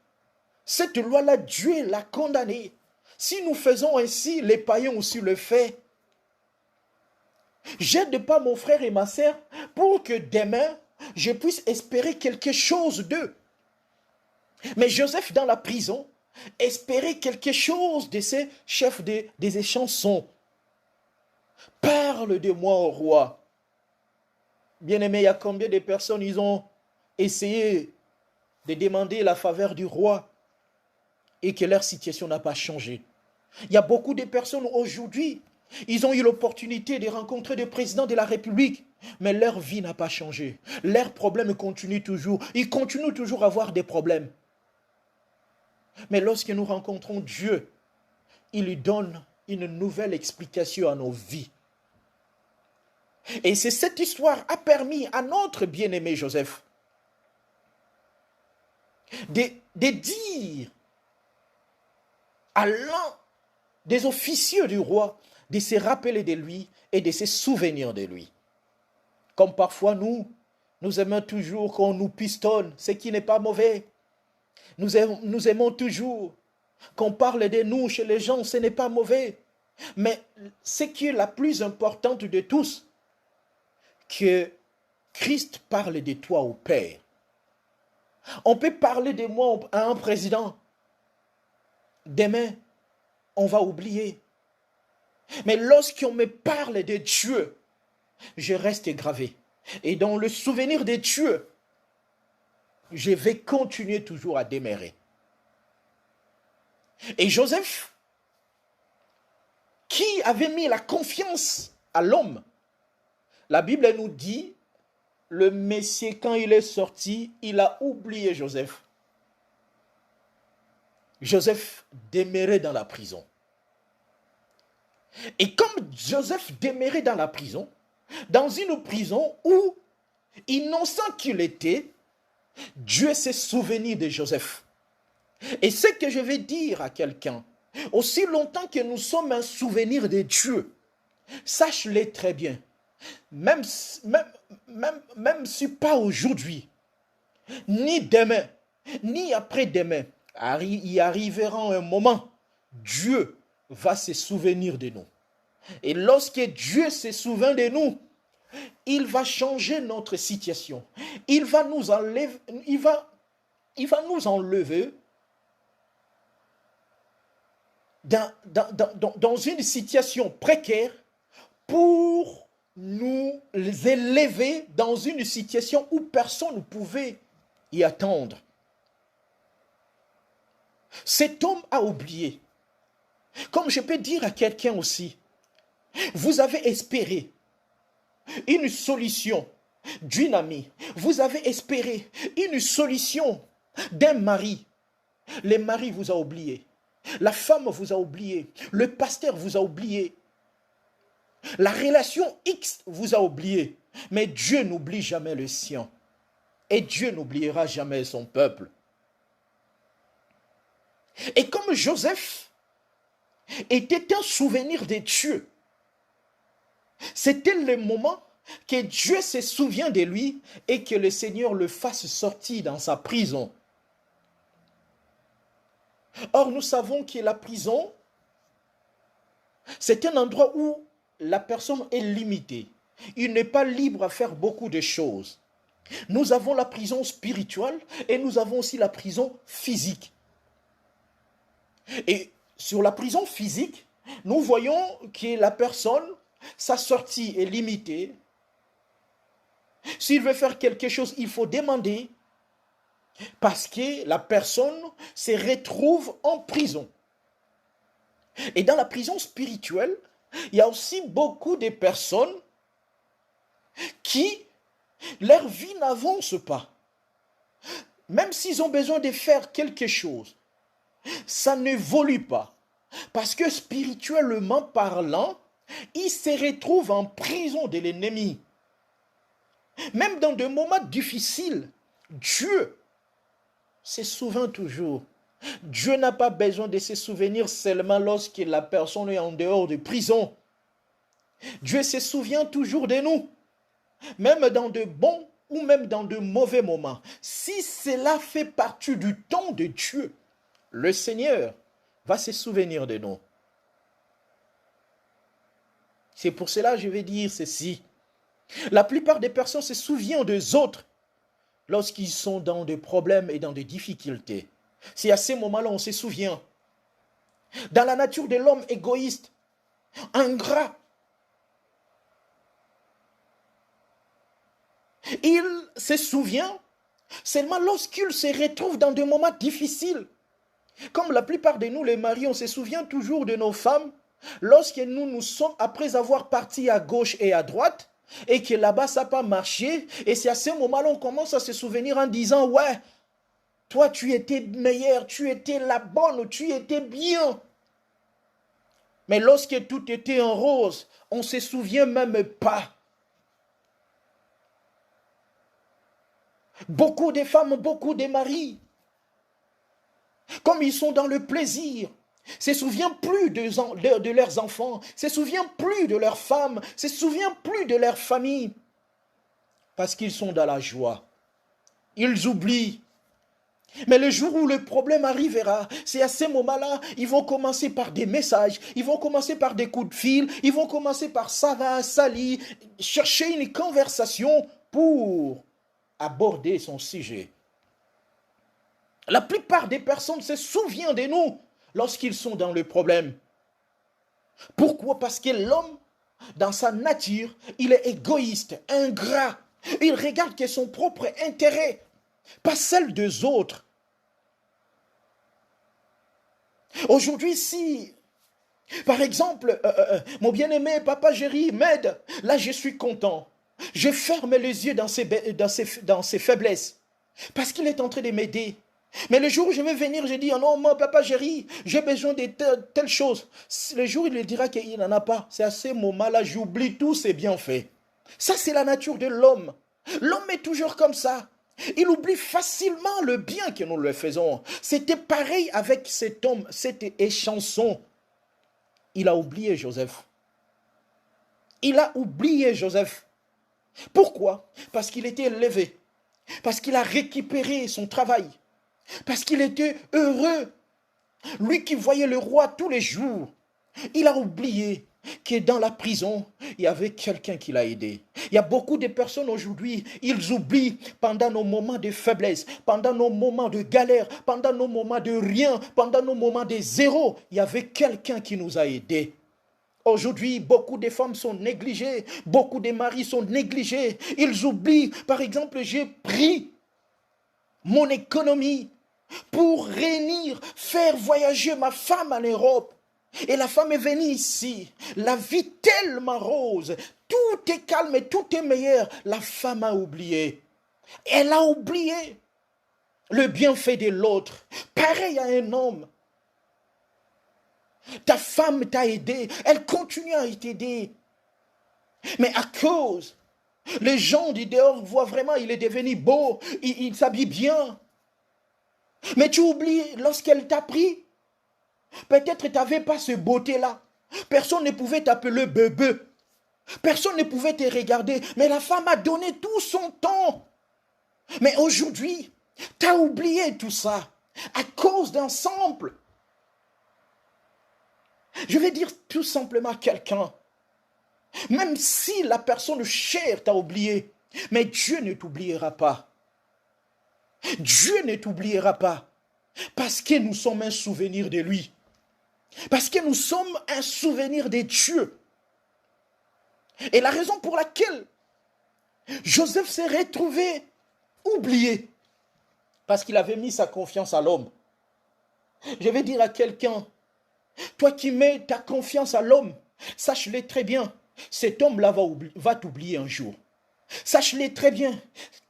Cette loi-là, Dieu l'a condamnée. Si nous faisons ainsi, les païens aussi le font. J'aide pas mon frère et ma sœur pour que demain, je puisse espérer quelque chose d'eux. Mais Joseph, dans la prison, espérait quelque chose de ces chefs des échansons. Parle de moi au roi. Bien-aimé, il y a combien de personnes ils ont essayé de demander la faveur du roi et que leur situation n'a pas changé. Il y a beaucoup de personnes aujourd'hui, ils ont eu l'opportunité de rencontrer le président de la République, mais leur vie n'a pas changé. Leurs problèmes continuent toujours. Ils continuent toujours à avoir des problèmes. Mais lorsque nous rencontrons Dieu, il lui donne une nouvelle explication à nos vies. Et c'est cette histoire a permis à notre bien-aimé Joseph de dire à l'un des officiers du roi de se rappeler de lui et de se souvenir de lui. Comme parfois nous aimons toujours qu'on nous pistonne, ce qui n'est pas mauvais. Nous aimons toujours qu'on parle de nous chez les gens, ce n'est pas mauvais. Mais ce qui est la plus importante de tous, que Christ parle de toi au Père. On peut parler de moi à un président. Demain, on va oublier. Mais lorsqu'on me parle de Dieu, je reste gravé. Et dans le souvenir de Dieu, je vais continuer toujours à demeurer. Et Joseph, qui avait mis la confiance à l'homme, la Bible nous dit, le Messie, quand il est sorti, il a oublié Joseph. Joseph demeurait dans la prison. Et comme Joseph demeurait dans la prison, dans une prison où, innocent qu'il était, Dieu s'est souvenu de Joseph. Et ce que je vais dire à quelqu'un, aussi longtemps que nous sommes un souvenir de Dieu, sache-le très bien, même si pas aujourd'hui, ni demain, ni après-demain, il arrivera un moment, Dieu va se souvenir de nous. Et lorsque Dieu se souvient de nous, il va changer notre situation. Il va nous enlever, il va nous enlever dans une situation précaire pour nous élever dans une situation où personne ne pouvait y attendre. Cet homme a oublié. Comme je peux dire à quelqu'un aussi, vous avez espéré une solution d'une amie. Vous avez espéré une solution d'un mari. Le mari vous a oublié. La femme vous a oublié. Le pasteur vous a oublié. La relation X vous a oublié. Mais Dieu n'oublie jamais le sien. Et Dieu n'oubliera jamais son peuple. Et comme Joseph était un souvenir de Dieu, c'était le moment que Dieu se souvient de lui et que le Seigneur le fasse sortir dans sa prison. Or, nous savons que la prison, c'est un endroit où la personne est limitée. Il n'est pas libre à faire beaucoup de choses. Nous avons la prison spirituelle et nous avons aussi la prison physique. Et sur la prison physique, nous voyons que la personne, sa sortie est limitée. S'il veut faire quelque chose, il faut demander parce que la personne se retrouve en prison. Et dans la prison spirituelle, il y a aussi beaucoup de personnes qui, leur vie n'avance pas. Même s'ils ont besoin de faire quelque chose, ça n'évolue pas. Parce que spirituellement parlant, ils se retrouvent en prison de l'ennemi. Même dans des moments difficiles, Dieu se souvient toujours. Dieu n'a pas besoin de se souvenir seulement lorsque la personne est en dehors de prison. Dieu se souvient toujours de nous, même dans de bons ou même dans de mauvais moments. Si cela fait partie du temps de Dieu, le Seigneur va se souvenir de nous. C'est pour cela que je vais dire ceci. La plupart des personnes se souviennent des autres lorsqu'ils sont dans des problèmes et dans des difficultés. C'est à ces moments-là on se souvient. Dans la nature de l'homme égoïste, ingrat, il se souvient seulement lorsqu'il se retrouve dans des moments difficiles. Comme la plupart de nous, les maris, on se souvient toujours de nos femmes lorsque nous sommes, après avoir parti à gauche et à droite, et que là-bas, ça n'a pas marché, et c'est à ce moment-là on commence à se souvenir en disant, ouais, toi, tu étais meilleure, tu étais la bonne, tu étais bien. Mais lorsque tout était en rose, on ne se souvient même pas. Beaucoup de femmes, beaucoup de maris, comme ils sont dans le plaisir, se souviennent plus de leurs enfants, se souviennent plus de leurs femmes, se souviennent plus de leur famille, parce qu'ils sont dans la joie. Ils oublient. Mais le jour où le problème arrivera, c'est à ce moment-là, ils vont commencer par des messages, ils vont commencer par des coups de fil, ils vont commencer par ça va, Sali, chercher une conversation pour aborder son sujet. La plupart des personnes se souviennent de nous lorsqu'ils sont dans le problème. Pourquoi? Parce que l'homme, dans sa nature, il est égoïste, ingrat. Il regarde que son propre intérêt, pas celle des autres. Aujourd'hui, si, par exemple, mon bien-aimé Papa Géry m'aide, là je suis content. Je ferme les yeux dans ses faiblesses, parce qu'il est en train de m'aider. Mais le jour où je vais venir, je dis, oh non, moi, Papa Géry, j'ai besoin de telle chose. Le jour où il dira qu'il n'en a pas, c'est à ce moment-là, j'oublie tous ses bienfaits. Ça, c'est la nature de l'homme. L'homme est toujours comme ça. Il oublie facilement le bien que nous lui faisons. C'était pareil avec cet homme, cette échanson. Il a oublié Joseph. Il a oublié Joseph. Pourquoi? Parce qu'il était élevé. Parce qu'il a récupéré son travail. Parce qu'il était heureux. Lui qui voyait le roi tous les jours. Il a oublié que dans la prison, il y avait quelqu'un qui l'a aidé. Il y a beaucoup de personnes aujourd'hui, ils oublient pendant nos moments de faiblesse, pendant nos moments de galère, pendant nos moments de rien, pendant nos moments de zéro, il y avait quelqu'un qui nous a aidés. Aujourd'hui, beaucoup de femmes sont négligées, beaucoup de maris sont négligés. Ils oublient, par exemple, j'ai pris mon économie pour réunir, faire voyager ma femme en Europe. Et la femme est venue ici, la vie tellement rose, tout est calme et tout est meilleur. La femme a oublié. Elle a oublié le bienfait de l'autre. Pareil à un homme. Ta femme t'a aidé, elle continue à t'aider. Mais à cause, les gens du dehors voient vraiment, il est devenu beau, il s'habille bien. Mais tu oublies, lorsqu'elle t'a pris, peut-être tu n'avais pas ce beauté-là. Personne ne pouvait t'appeler bébé. Personne ne pouvait te regarder. Mais la femme a donné tout son temps. Mais aujourd'hui, tu as oublié tout ça à cause d'un simple. Je vais dire tout simplement à quelqu'un, même si la personne chère t'a oublié, mais Dieu ne t'oubliera pas. Dieu ne t'oubliera pas parce que nous sommes un souvenir de lui. Parce que nous sommes un souvenir de Dieu. Et la raison pour laquelle Joseph s'est retrouvé oublié, parce qu'il avait mis sa confiance à l'homme. Je vais dire à quelqu'un, toi qui mets ta confiance à l'homme, sache-le très bien, cet homme-là va t'oublier un jour. Sache-le très bien,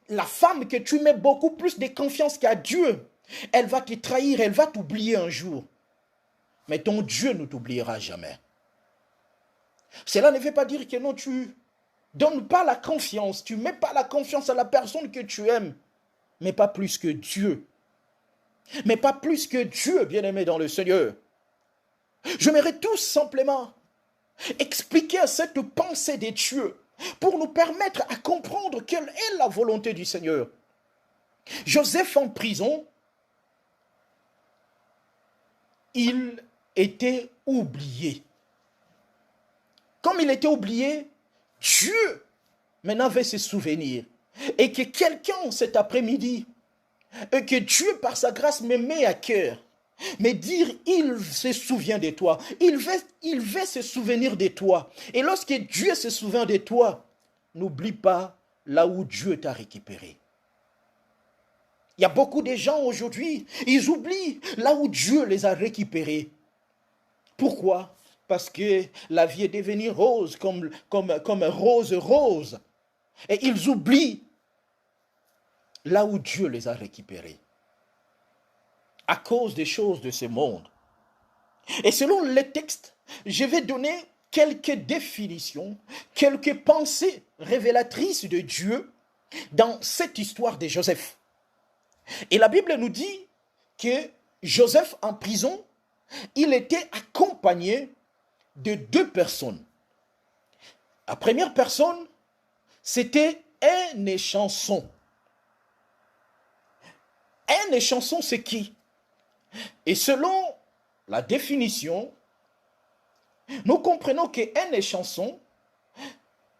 la femme que tu mets beaucoup plus de confiance qu'à Dieu, elle va te trahir, elle va t'oublier un jour. Mais ton Dieu ne t'oubliera jamais. Cela ne veut pas dire que non, tu donnes pas la confiance, tu mets pas la confiance à la personne que tu aimes, mais pas plus que Dieu. Mais pas plus que Dieu, bien-aimé dans le Seigneur. J'aimerais tout simplement expliquer cette pensée de Dieu pour nous permettre à comprendre quelle est la volonté du Seigneur. Joseph en prison, il était oublié. Comme il était oublié, Dieu maintenant avait ses souvenirs. Et que quelqu'un cet après-midi, et que Dieu par sa grâce me met à cœur, mais dire il se souvient de toi, il veut se souvenir de toi. Et lorsque Dieu se souvient de toi, n'oublie pas là où Dieu t'a récupéré. Il y a beaucoup de gens aujourd'hui, ils oublient là où Dieu les a récupérés. Pourquoi? Parce que la vie est devenue rose, comme rose. Et ils oublient là où Dieu les a récupérés. À cause des choses de ce monde. Et selon les textes, je vais donner quelques définitions, quelques pensées révélatrices de Dieu dans cette histoire de Joseph. Et la Bible nous dit que Joseph en prison, il était accompagné de deux personnes. La première personne, c'était un échanson. Un échanson, c'est qui? Et selon la définition, nous comprenons qu'un échanson,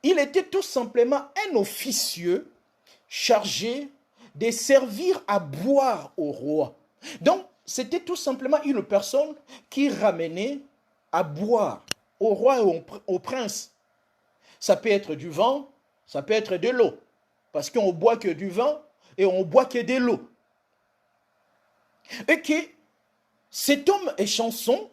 il était tout simplement un officieux chargé de servir à boire au roi. Donc, c'était tout simplement une personne qui ramenait à boire au roi et au prince. Ça peut être du vin, ça peut être de l'eau. Parce qu'on ne boit que du vin et on ne boit que de l'eau. Et que cet homme et chanson,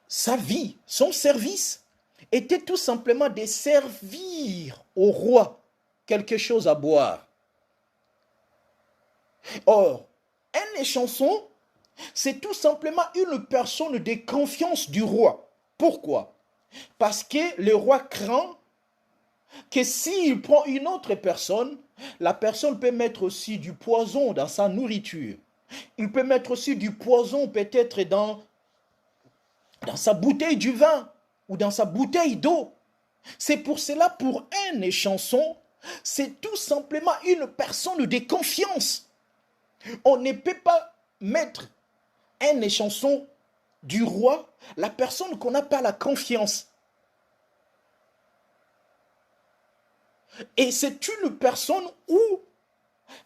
sa vie, son service, était tout simplement de servir au roi quelque chose à boire. Or, un échanson, c'est tout simplement une personne de confiance du roi. Pourquoi? Parce que le roi craint que s'il prend une autre personne, la personne peut mettre aussi du poison dans sa nourriture. Il peut mettre aussi du poison peut-être dans sa bouteille du vin ou dans sa bouteille d'eau. C'est pour cela, pour un échanson, c'est tout simplement une personne de confiance. On ne peut pas mettre un échanson du roi, la personne qu'on n'a pas la confiance. Et c'est une personne où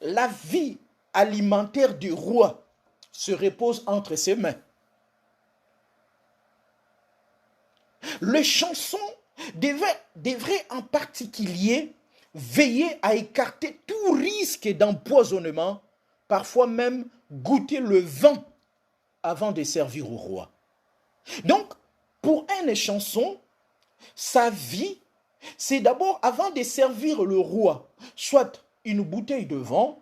la vie alimentaire du roi se repose entre ses mains. Le chanson devrait en particulier veiller à écarter tout risque d'empoisonnement, parfois même goûter le vin avant de servir au roi. Donc, pour un échanson, sa vie, c'est d'abord avant de servir le roi, soit une bouteille de vin,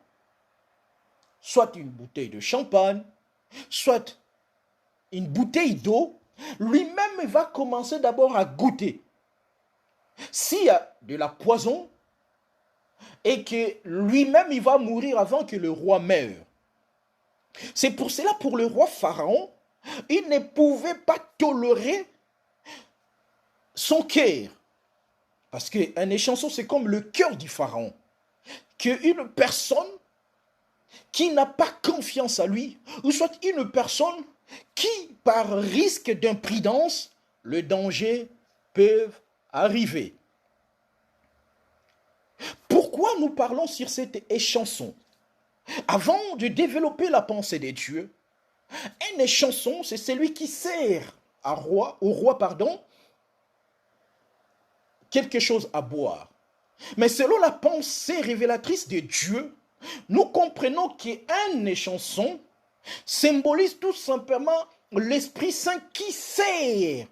soit une bouteille de champagne, soit une bouteille d'eau, lui-même va commencer d'abord à goûter. S'il y a de la poison et que lui-même il va mourir avant que le roi meure. C'est pour cela, pour le roi Pharaon, il ne pouvait pas tolérer son cœur. Parce qu'un échanson, c'est comme le cœur du Pharaon. Qu'une personne qui n'a pas confiance à lui, ou soit une personne qui, par risque d'imprudence, le danger peut arriver. Pourquoi nous parlons sur cette échanson? Avant de développer la pensée des dieux, un échanson, c'est celui qui sert au roi, quelque chose à boire. Mais selon la pensée révélatrice de Dieu, nous comprenons qu'un échanson symbolise tout simplement l'Esprit Saint qui sert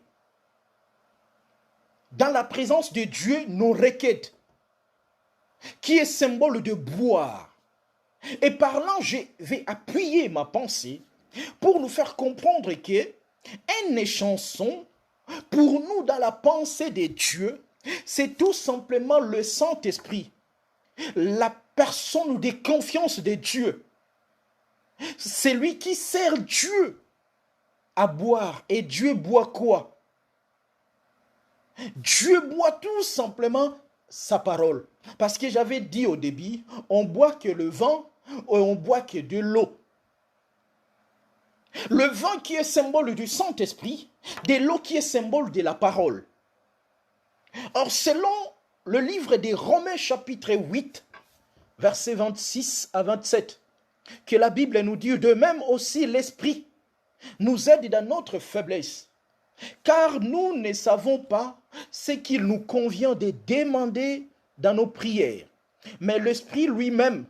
dans la présence de Dieu nos requêtes, qui est symbole de boire. Et par là, je vais appuyer ma pensée pour nous faire comprendre qu'un échanson, pour nous dans la pensée de Dieu, c'est tout simplement le Saint-Esprit, la personne de confiance de Dieu. C'est lui qui sert Dieu à boire. Et Dieu boit quoi? Dieu boit tout simplement sa parole. Parce que j'avais dit au début, on boit que le vin et on boit que de l'eau. Le vin qui est symbole du Saint-Esprit, de l'eau qui est symbole de la parole. Or, selon le livre des Romains chapitre 8, versets 26 à 27, que la Bible nous dit, de même aussi l'Esprit nous aide dans notre faiblesse, car nous ne savons pas ce qu'il nous convient de demander dans nos prières, mais l'Esprit lui-même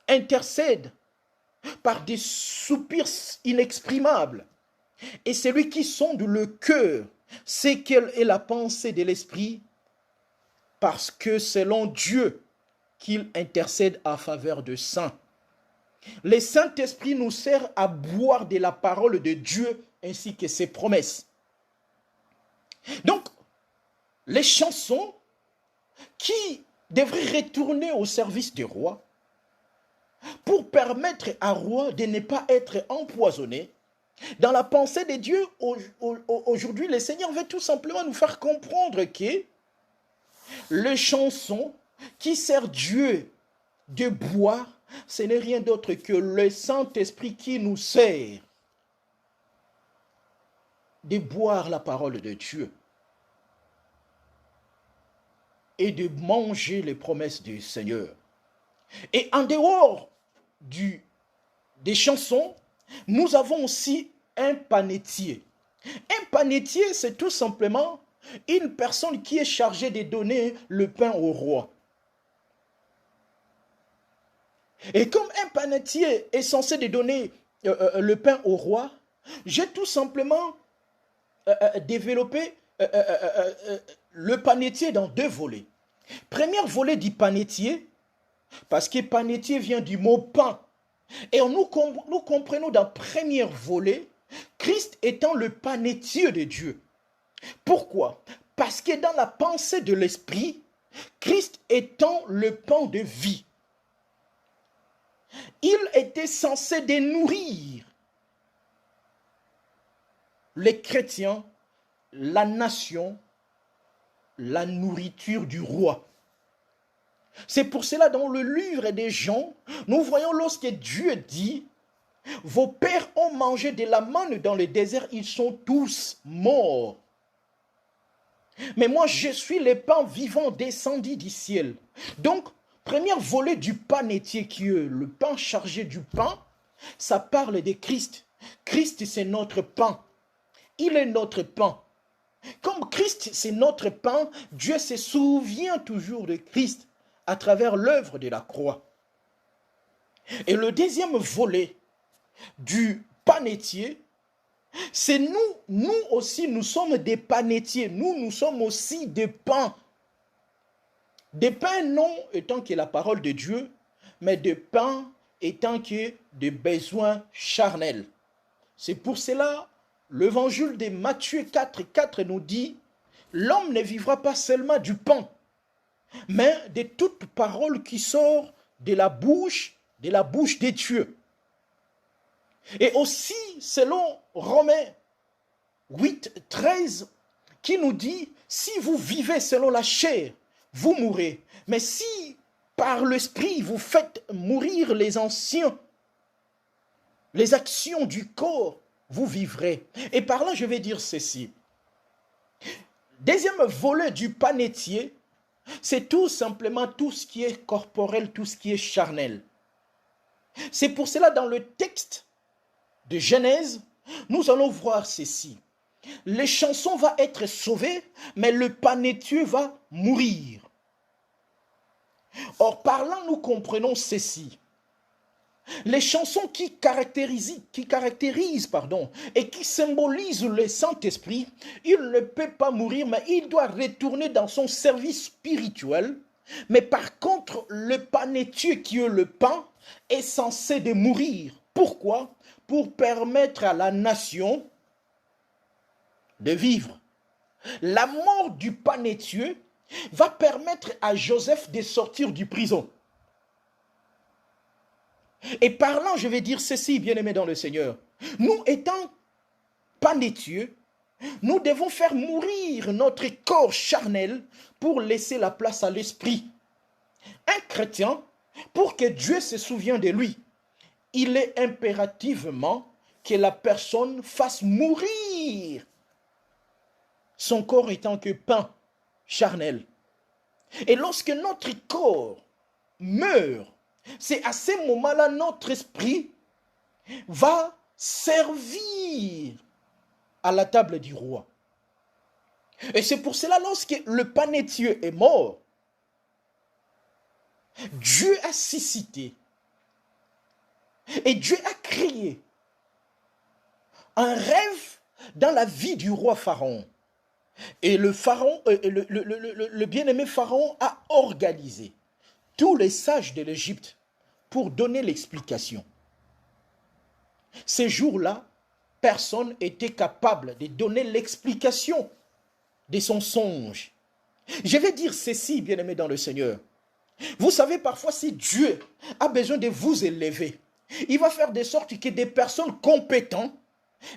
intercède par des soupirs inexprimables, et celui qui sonde le cœur sait quelle est la pensée de l'Esprit, parce que selon Dieu qu'il intercède en faveur de saints. Le Saint-Esprit nous sert à boire de la parole de Dieu ainsi que ses promesses. Donc, les chansons qui devraient retourner au service du roi pour permettre à roi de ne pas être empoisonné. Dans la pensée de Dieu, aujourd'hui, le Seigneur veut tout simplement nous faire comprendre que les chansons qui sert Dieu de boire, ce n'est rien d'autre que le Saint-Esprit qui nous sert de boire la parole de Dieu et de manger les promesses du Seigneur. Et en dehors des chansons, nous avons aussi un panetier. Un panetier, c'est tout simplement une personne qui est chargée de donner le pain au roi. Et comme un panetier est censé de donner le pain au roi, j'ai tout simplement développé le panetier dans deux volets. Premier volet du panetier, parce que panetier vient du mot pain. Et nous comprenons dans le premier volet, Christ étant le panetier de Dieu. Pourquoi? Parce que dans la pensée de l'esprit, Christ étant le pain de vie, il était censé nourrir les chrétiens, la nation, la nourriture du roi. C'est pour cela dans le livre des Jean, nous voyons lorsque Dieu dit, vos pères ont mangé de la manne dans le désert, ils sont tous morts. Mais moi, je suis le pain vivant descendu du ciel. Donc, premier volet du panetier qui est le pain chargé du pain, ça parle de Christ. Christ, c'est notre pain. Il est notre pain. Comme Christ, c'est notre pain, Dieu se souvient toujours de Christ à travers l'œuvre de la croix. Et le deuxième volet du panetier, c'est nous aussi, nous sommes des panetiers, nous sommes aussi des pains. Des pains non étant que la parole de Dieu, mais des pains étant que des besoins charnels. C'est pour cela, l'évangile de Matthieu 4,4 nous dit, l'homme ne vivra pas seulement du pain, mais de toute parole qui sort de la bouche de Dieu. Et aussi, selon Romains 8,13, qui nous dit, si vous vivez selon la chair, vous mourrez. Mais si par l'esprit vous faites mourir les anciens, les actions du corps, vous vivrez. Et par là, je vais dire ceci. Deuxième volet du panetier, c'est tout simplement tout ce qui est corporel, tout ce qui est charnel. C'est pour cela, dans le texte de Genèse, nous allons voir ceci. Les chansons vont être sauvées, mais le panetier va mourir. Or, par là, nous comprenons ceci. Les chansons qui caractérisent et qui symbolisent le Saint-Esprit, il ne peut pas mourir, mais il doit retourner dans son service spirituel. Mais par contre, le panetier qui est le pain est censé de mourir. Pourquoi? Pour permettre à la nation de vivre. La mort du panetier va permettre à Joseph de sortir du prison. Et parlant, je vais dire ceci, bien-aimés dans le Seigneur. Nous étant panetiers, nous devons faire mourir notre corps charnel pour laisser la place à l'esprit. Un chrétien, pour que Dieu se souvienne de lui, il est impérativement que la personne fasse mourir son corps étant que pain charnel. Et lorsque notre corps meurt, c'est à ce moment-là notre esprit va servir à la table du roi. Et c'est pour cela, lorsque le panetier est mort, Dieu a suscité et Dieu a créé un rêve dans la vie du roi Pharaon. Et le Pharaon, le bien-aimé Pharaon a organisé tous les sages de l'Égypte pour donner l'explication. Ces jours-là, personne n'était capable de donner l'explication de son songe. Je vais dire ceci, bien-aimés dans le Seigneur. Vous savez, parfois, si Dieu a besoin de vous élever, il va faire de sorte que des personnes compétentes,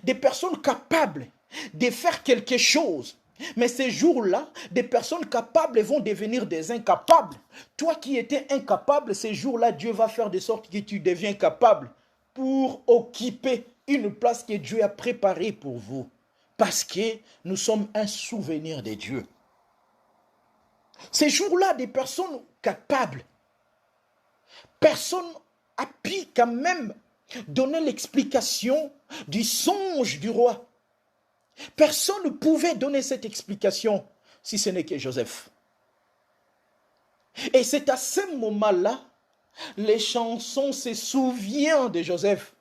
des personnes capables de faire quelque chose. Mais ces jours-là, des personnes capables vont devenir des incapables. Toi qui étais incapable, ces jours-là, Dieu va faire de sorte que tu deviens capable pour occuper une place que Dieu a préparée pour vous. Parce que nous sommes un souvenir de Dieu. Ces jours-là, des personnes capables, personne a pu quand même donner l'explication du songe du roi. Personne ne pouvait donner cette explication si ce n'est que Joseph. Et c'est à ce moment-là, les chansons se souviennent de Joseph.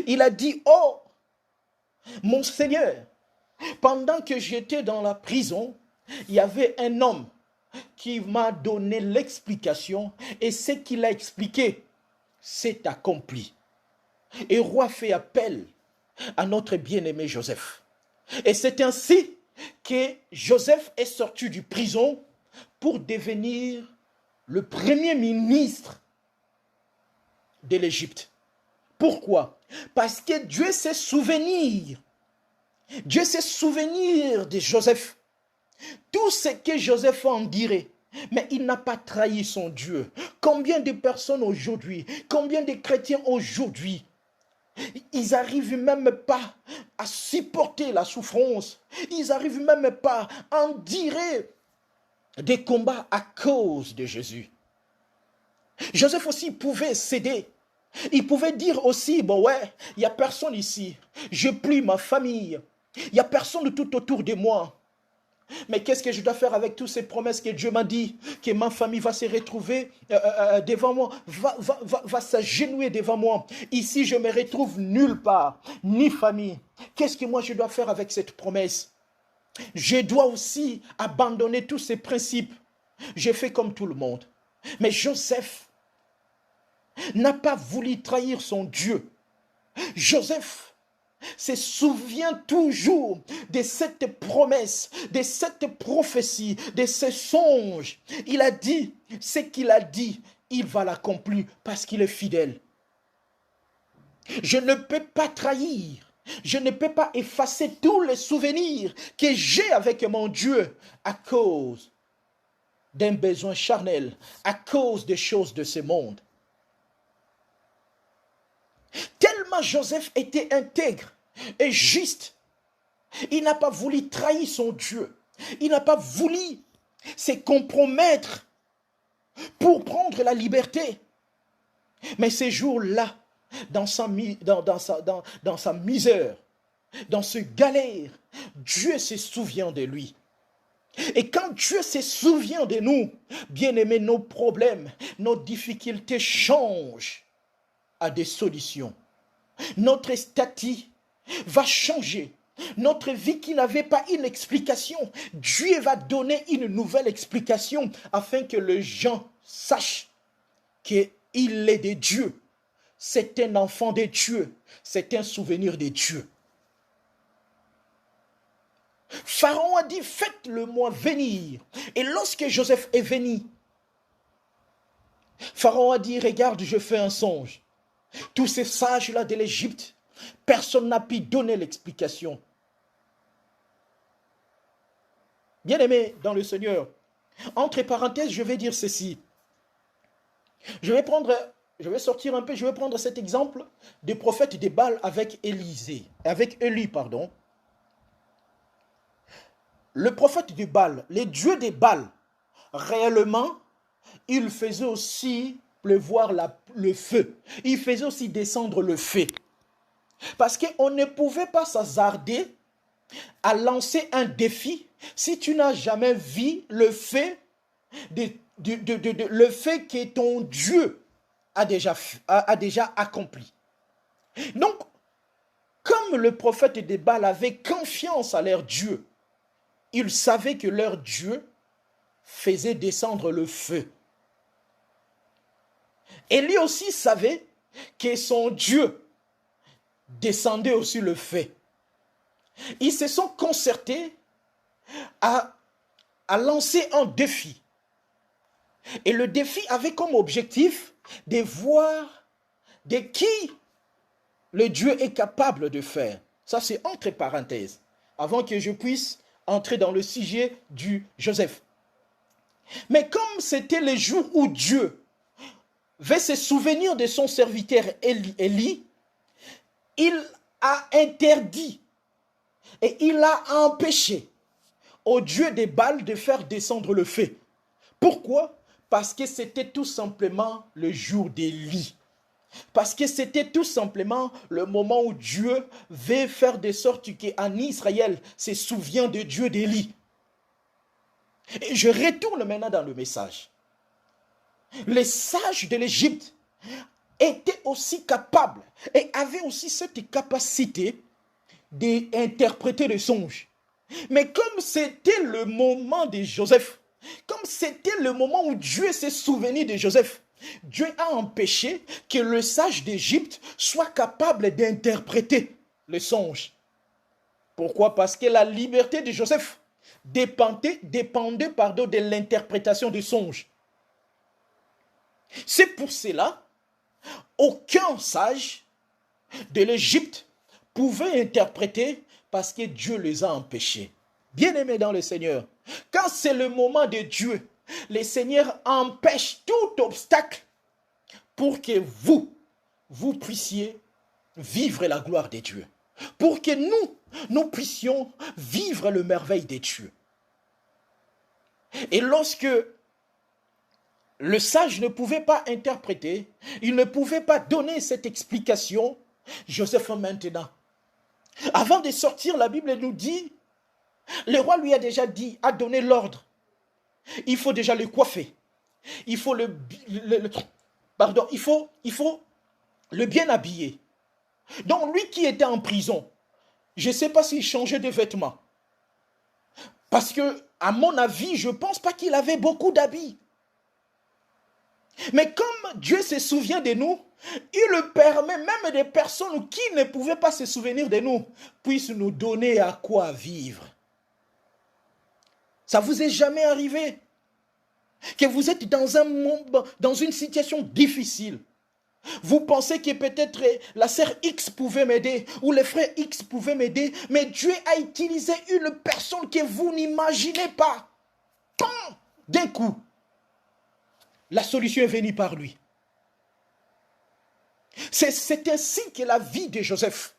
Il a dit, oh, mon Seigneur, pendant que j'étais dans la prison, il y avait un homme qui m'a donné l'explication et ce qu'il a expliqué, c'est accompli. Et roi fait appel à notre bien-aimé Joseph. Et c'est ainsi que Joseph est sorti du prison pour devenir le premier ministre de l'Égypte. Pourquoi? Parce que Dieu s'est souvenu. Dieu s'est souvenu de Joseph. Tout ce que Joseph en dirait, mais il n'a pas trahi son Dieu. Combien de personnes aujourd'hui, combien de chrétiens aujourd'hui, ils n'arrivent même pas à supporter la souffrance. Ils n'arrivent même pas à endurer des combats à cause de Jésus. Joseph aussi pouvait céder. Il pouvait dire aussi, bon ouais, il n'y a personne ici. Je plie ma famille. Il n'y a personne tout autour de moi. Mais qu'est-ce que je dois faire avec toutes ces promesses que Dieu m'a dit? Que ma famille va se retrouver devant moi, va s'agenouiller devant moi. Ici, je me retrouve nulle part, ni famille. Qu'est-ce que moi je dois faire avec cette promesse? Je dois aussi abandonner tous ces principes. J'ai fait comme tout le monde. Mais Joseph n'a pas voulu trahir son Dieu. Joseph se souvient toujours de cette promesse, de cette prophétie, de ce songe. Il a dit ce qu'il a dit, il va l'accomplir parce qu'il est fidèle. Je ne peux pas trahir, je ne peux pas effacer tous les souvenirs que j'ai avec mon Dieu à cause d'un besoin charnel, à cause des choses de ce monde. Tellement Joseph était intègre et juste, il n'a pas voulu trahir son Dieu. Il n'a pas voulu se compromettre pour prendre la liberté. Mais ces jours-là, dans sa misère, dans ce galère, Dieu se souvient de lui. Et quand Dieu se souvient de nous, bien aimés, nos problèmes, nos difficultés changent à des solutions. Notre statut va changer. Notre vie qui n'avait pas une explication, Dieu va donner une nouvelle explication afin que les gens sachent qu'il est de Dieu. C'est un enfant de Dieu. C'est un souvenir de Dieu. Pharaon a dit, faites-le-moi venir. Et lorsque Joseph est venu, Pharaon a dit, regarde, je fais un songe. Tous ces sages-là de l'Égypte, personne n'a pu donner l'explication. Bien-aimé dans le Seigneur, entre parenthèses, je vais dire ceci. Je vais sortir un peu, je vais prendre cet exemple du prophète de Baal avec Élie. Le prophète de Baal, les dieux de Baal, réellement, il faisait aussi pleuvoir le feu. Il faisait aussi descendre le feu. Parce qu'on ne pouvait pas s'hasarder à lancer un défi si tu n'as jamais vu le fait que ton Dieu a déjà accompli. Donc, comme le prophète de Baal avait confiance à leur Dieu, ils savaient que leur Dieu faisait descendre le feu. Et lui aussi savait que son Dieu descendait aussi le feu. Ils se sont concertés à lancer un défi. Et le défi avait comme objectif de voir de qui le Dieu est capable de faire. Ça, c'est entre parenthèses, avant que je puisse entrer dans le sujet du Joseph. Mais comme c'était les jours où Dieu veut se souvenir de son serviteur Élie, il a interdit et il a empêché au Dieu des Baal de faire descendre le feu. Pourquoi? Parce que c'était tout simplement le jour d'Élie. Parce que c'était tout simplement le moment où Dieu veut faire de sorte qu'en Israël se souvient de Dieu d'Élie. Et je retourne maintenant dans le message. Les sages de l'Égypte était aussi capable et avait aussi cette capacité d'interpréter les songes. Mais comme c'était le moment de Joseph, comme c'était le moment où Dieu s'est souvenu de Joseph, Dieu a empêché que le sage d'Égypte soit capable d'interpréter les songes. Pourquoi? Parce que la liberté de Joseph dépendait de l'interprétation des songes. C'est pour cela, aucun sage de l'Égypte pouvait interpréter parce que Dieu les a empêchés. Bien-aimés dans le Seigneur, quand c'est le moment de Dieu, le Seigneur empêche tout obstacle pour que vous puissiez vivre la gloire de Dieu. Pour que nous puissions vivre le merveille de Dieu. Et lorsque le sage ne pouvait pas interpréter, il ne pouvait pas donner cette explication, Joseph maintenant, avant de sortir, la Bible nous dit, le roi lui a déjà dit, a donné l'ordre. Il faut déjà le coiffer. Il faut il faut le bien habiller. Donc lui qui était en prison, je ne sais pas s'il changeait de vêtements. Parce que, à mon avis, je ne pense pas qu'il avait beaucoup d'habits. Mais comme Dieu se souvient de nous, il permet même des personnes qui ne pouvaient pas se souvenir de nous, puissent nous donner à quoi vivre. Ça vous est jamais arrivé que vous êtes dans une situation difficile. Vous pensez que peut-être la sœur X pouvait m'aider ou le frère X pouvait m'aider, mais Dieu a utilisé une personne que vous n'imaginez pas. D'un coup, la solution est venue par lui. C'est ainsi que la vie de Joseph.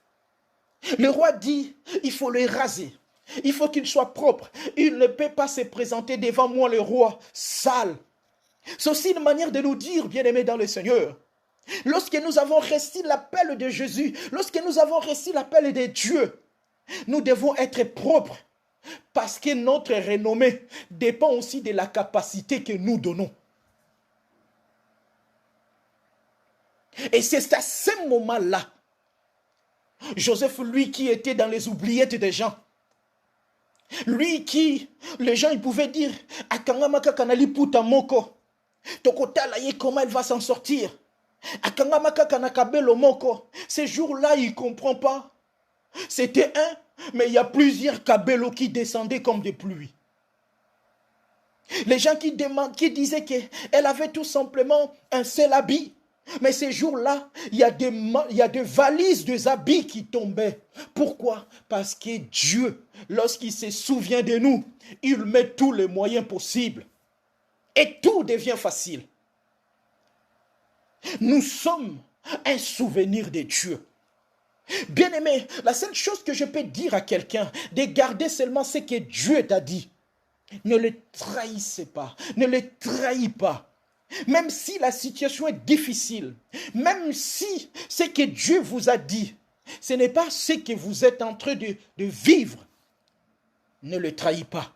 Le roi dit, il faut le raser. Il faut qu'il soit propre. Il ne peut pas se présenter devant moi, le roi, sale. C'est aussi une manière de nous dire, bien-aimés dans le Seigneur, lorsque nous avons reçu l'appel de Jésus, lorsque nous avons reçu l'appel de Dieu, nous devons être propres parce que notre renommée dépend aussi de la capacité que nous donnons. Et c'est à ce moment-là, Joseph, lui qui était dans les oubliettes des gens, lui qui, les gens ils pouvaient dire, Akangamaka kanali puta moko, tokotala ye comment elle va s'en sortir. Akangamaka kanakabelo moko, ces jours-là il ne comprend pas. C'était un, mais il y a plusieurs kabelo qui descendaient comme des pluies. Les gens qui disaient qu'elle avait tout simplement un seul habit. Mais ces jours-là, il y a des valises de habits qui tombaient. Pourquoi? Parce que Dieu, lorsqu'il se souvient de nous, il met tous les moyens possibles. Et tout devient facile. Nous sommes un souvenir de Dieu. Bien-aimé, la seule chose que je peux dire à quelqu'un, de garder seulement ce que Dieu t'a dit. Ne le trahissez pas, ne le trahis pas. Même si la situation est difficile, même si ce que Dieu vous a dit, ce n'est pas ce que vous êtes en train de vivre, ne le trahis pas.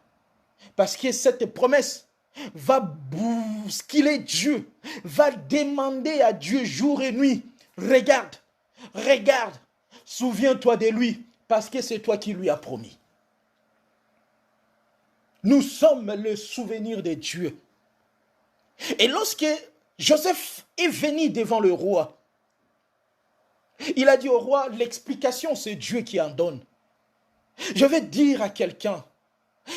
Parce que cette promesse va bousculer Dieu, va demander à Dieu jour et nuit, regarde, souviens-toi de lui, parce que c'est toi qui lui as promis. Nous sommes le souvenir de Dieu. Et lorsque Joseph est venu devant le roi, il a dit au roi, l'explication c'est Dieu qui en donne. Je vais dire à quelqu'un,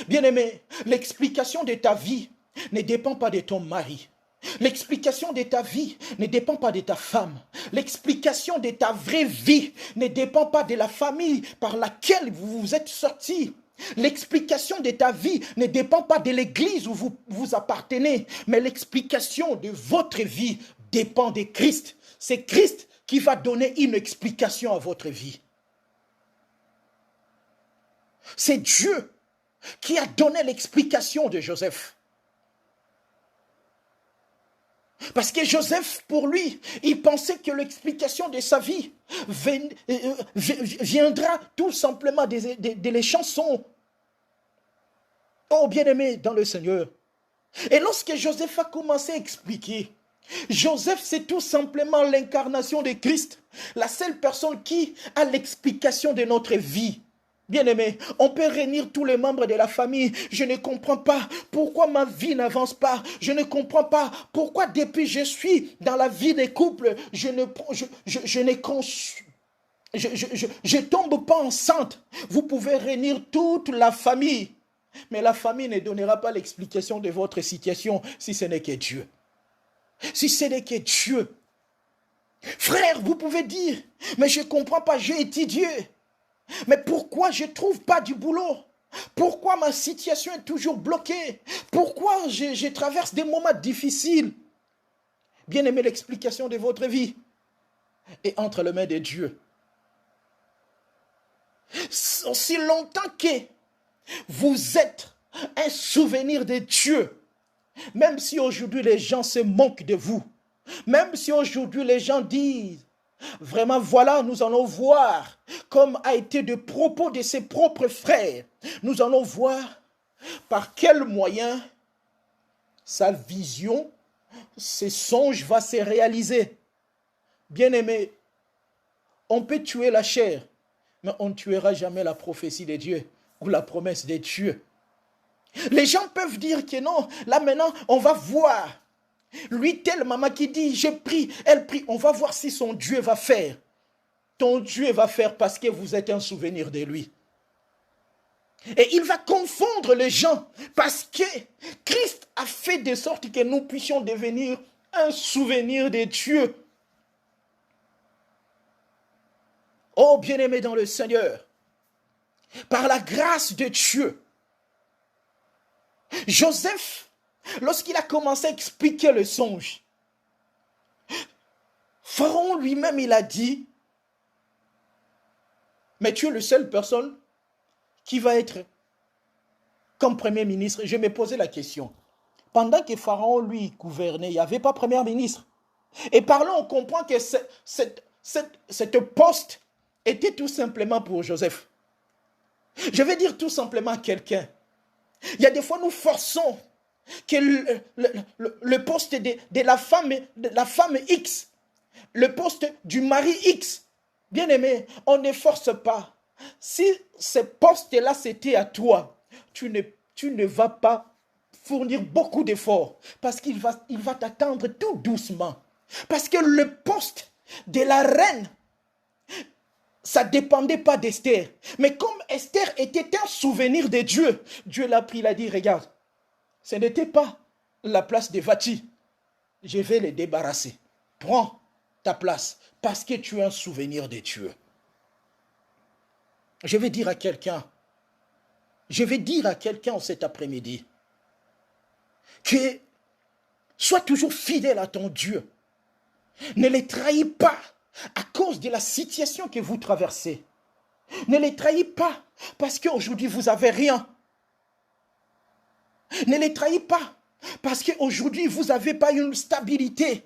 bien-aimé, l'explication de ta vie ne dépend pas de ton mari. L'explication de ta vie ne dépend pas de ta femme. L'explication de ta vraie vie ne dépend pas de la famille par laquelle vous êtes sortis. L'explication de ta vie ne dépend pas de l'église où vous appartenez, mais l'explication de votre vie dépend de Christ. C'est Christ qui va donner une explication à votre vie. C'est Dieu qui a donné l'explication de Joseph. Parce que Joseph, pour lui, il pensait que l'explication de sa vie viendra tout simplement des chansons. Oh, bien-aimé dans le Seigneur. Et lorsque Joseph a commencé à expliquer, Joseph, c'est tout simplement l'incarnation de Christ, la seule personne qui a l'explication de notre vie. Bien-aimé, on peut réunir tous les membres de la famille. Je ne comprends pas pourquoi ma vie n'avance pas. Je ne comprends pas pourquoi depuis que je suis dans la vie des couples, je tombe pas enceinte. Vous pouvez réunir toute la famille. Mais la famille ne donnera pas l'explication de votre situation si ce n'est que Dieu. Si ce n'est que Dieu. Frère, vous pouvez dire, mais je ne comprends pas, j'ai étudié. Mais pourquoi je ne trouve pas du boulot? Pourquoi ma situation est toujours bloquée? Pourquoi je traverse des moments difficiles? Bien aimé, l'explication de votre vie est entre les mains de Dieu. Aussi longtemps que vous êtes un souvenir de Dieu, même si aujourd'hui les gens se moquent de vous, même si aujourd'hui les gens disent, vraiment voilà, nous allons voir comme a été le propos de ses propres frères, nous allons voir par quels moyens sa vision, ses songes vont se réaliser. Bien-aimé, on peut tuer la chair, mais on ne tuera jamais la prophétie de Dieu ou la promesse de Dieu. Les gens peuvent dire que non, là maintenant, on va voir. Lui, telle maman qui dit, j'ai pris, elle prie, on va voir si son Dieu va faire. Ton Dieu va faire parce que vous êtes un souvenir de lui. Et il va confondre les gens parce que Christ a fait de sorte que nous puissions devenir un souvenir de Dieu. Oh, bien-aimé dans le Seigneur, par la grâce de Dieu, Joseph, lorsqu'il a commencé à expliquer le songe, Pharaon lui-même, il a dit, mais tu es la seule personne qui va être comme premier ministre. Je me posais la question. Pendant que Pharaon, lui, gouvernait, il n'y avait pas premier ministre. Et par là, on comprend que cette poste était tout simplement pour Joseph. Je vais dire tout simplement à quelqu'un. Il y a des fois, nous forçons que le poste de la femme X, le poste du mari X, bien aimé, on ne force pas. Si ce poste-là, c'était à toi, tu ne vas pas fournir beaucoup d'efforts parce qu'il va t'attendre tout doucement. Parce que le poste de la reine, ça ne dépendait pas d'Esther. Mais comme Esther était un souvenir de Dieu, Dieu l'a pris, il a dit, regarde, ce n'était pas la place de Vati. Je vais les débarrasser. Prends ta place parce que tu es un souvenir de Dieu. Je vais dire à quelqu'un cet après-midi que sois toujours fidèle à ton Dieu. Ne les trahis pas à cause de la situation que vous traversez. Ne les trahis pas parce qu'aujourd'hui vous n'avez rien. Ne les trahis pas parce qu'aujourd'hui vous n'avez pas une stabilité.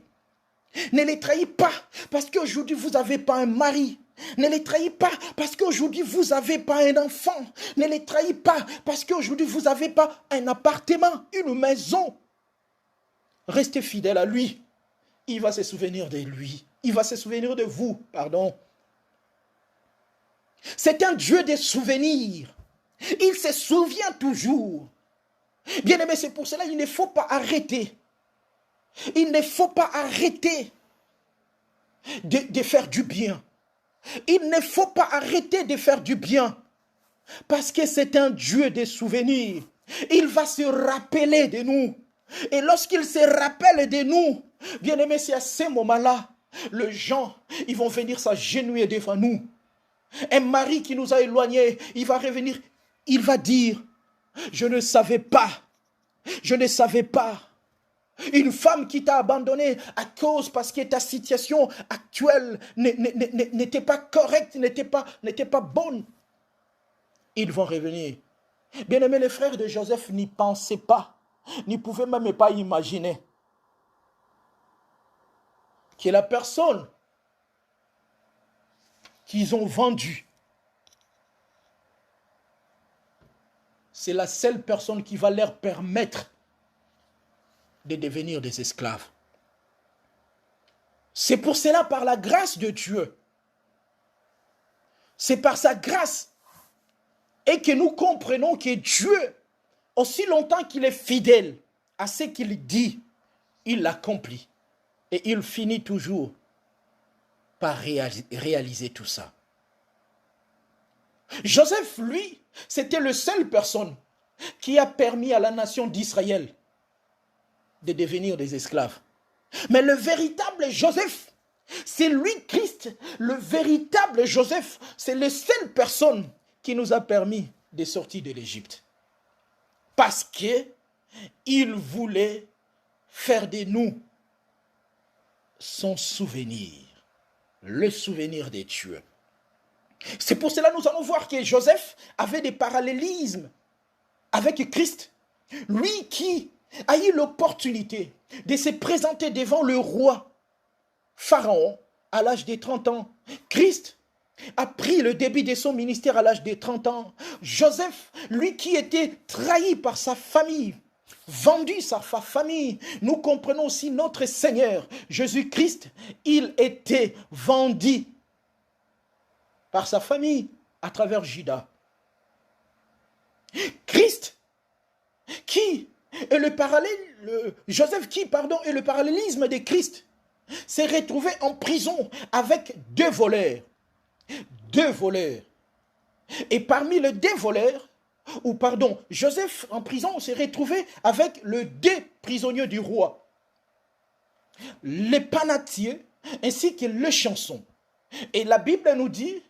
Ne les trahis pas parce qu'aujourd'hui vous n'avez pas un mari. Ne les trahis pas parce qu'aujourd'hui vous n'avez pas un enfant. Ne les trahis pas parce qu'aujourd'hui vous n'avez pas un appartement, une maison. Restez fidèle à lui. Il va se souvenir de lui. Il va se souvenir de vous, pardon. C'est un Dieu des souvenirs. Il se souvient toujours. Bien aimé, c'est pour cela qu'il ne faut pas arrêter. Il ne faut pas arrêter de faire du bien. Il ne faut pas arrêter de faire du bien. Parce que c'est un Dieu des souvenirs. Il va se rappeler de nous. Et lorsqu'il se rappelle de nous, bien aimé, c'est à ce moment-là, les gens, ils vont venir s'agenouiller devant nous. Un mari qui nous a éloignés, il va revenir, il va dire, je ne savais pas. Une femme qui t'a abandonné à cause parce que ta situation actuelle n'était pas correcte, n'était pas bonne. Ils vont revenir. Bien aimé, les frères de Joseph n'y pensaient pas, n'y pouvaient même pas imaginer que la personne qu'ils ont vendue, c'est la seule personne qui va leur permettre de devenir des esclaves. C'est pour cela, par la grâce de Dieu, c'est par sa grâce et que nous comprenons que Dieu, aussi longtemps qu'il est fidèle à ce qu'il dit, il l'accomplit. Et il finit toujours par réaliser tout ça. Joseph, lui, c'était la seule personne qui a permis à la nation d'Israël de devenir des esclaves. Mais le véritable Joseph, c'est lui, Christ, le véritable Joseph, c'est la seule personne qui nous a permis de sortir de l'Égypte. Parce qu'il voulait faire de nous son souvenir, le souvenir des Dieux. C'est pour cela que nous allons voir que Joseph avait des parallélismes avec Christ. Lui qui a eu l'opportunité de se présenter devant le roi Pharaon à l'âge de 30 ans. Christ a pris le début de son ministère à l'âge de 30 ans. Joseph, lui qui était trahi par sa famille, vendu sa famille. Nous comprenons aussi notre Seigneur, Jésus-Christ, il était vendu par sa famille à travers Judas. Christ, qui est le parallèle, Joseph qui, pardon, est le parallélisme de Christ, s'est retrouvé en prison avec deux voleurs. Deux voleurs. Et parmi les deux voleurs, Joseph en prison s'est retrouvé avec les deux prisonniers du roi. Les panatiers ainsi que le chanson. Et la Bible nous dit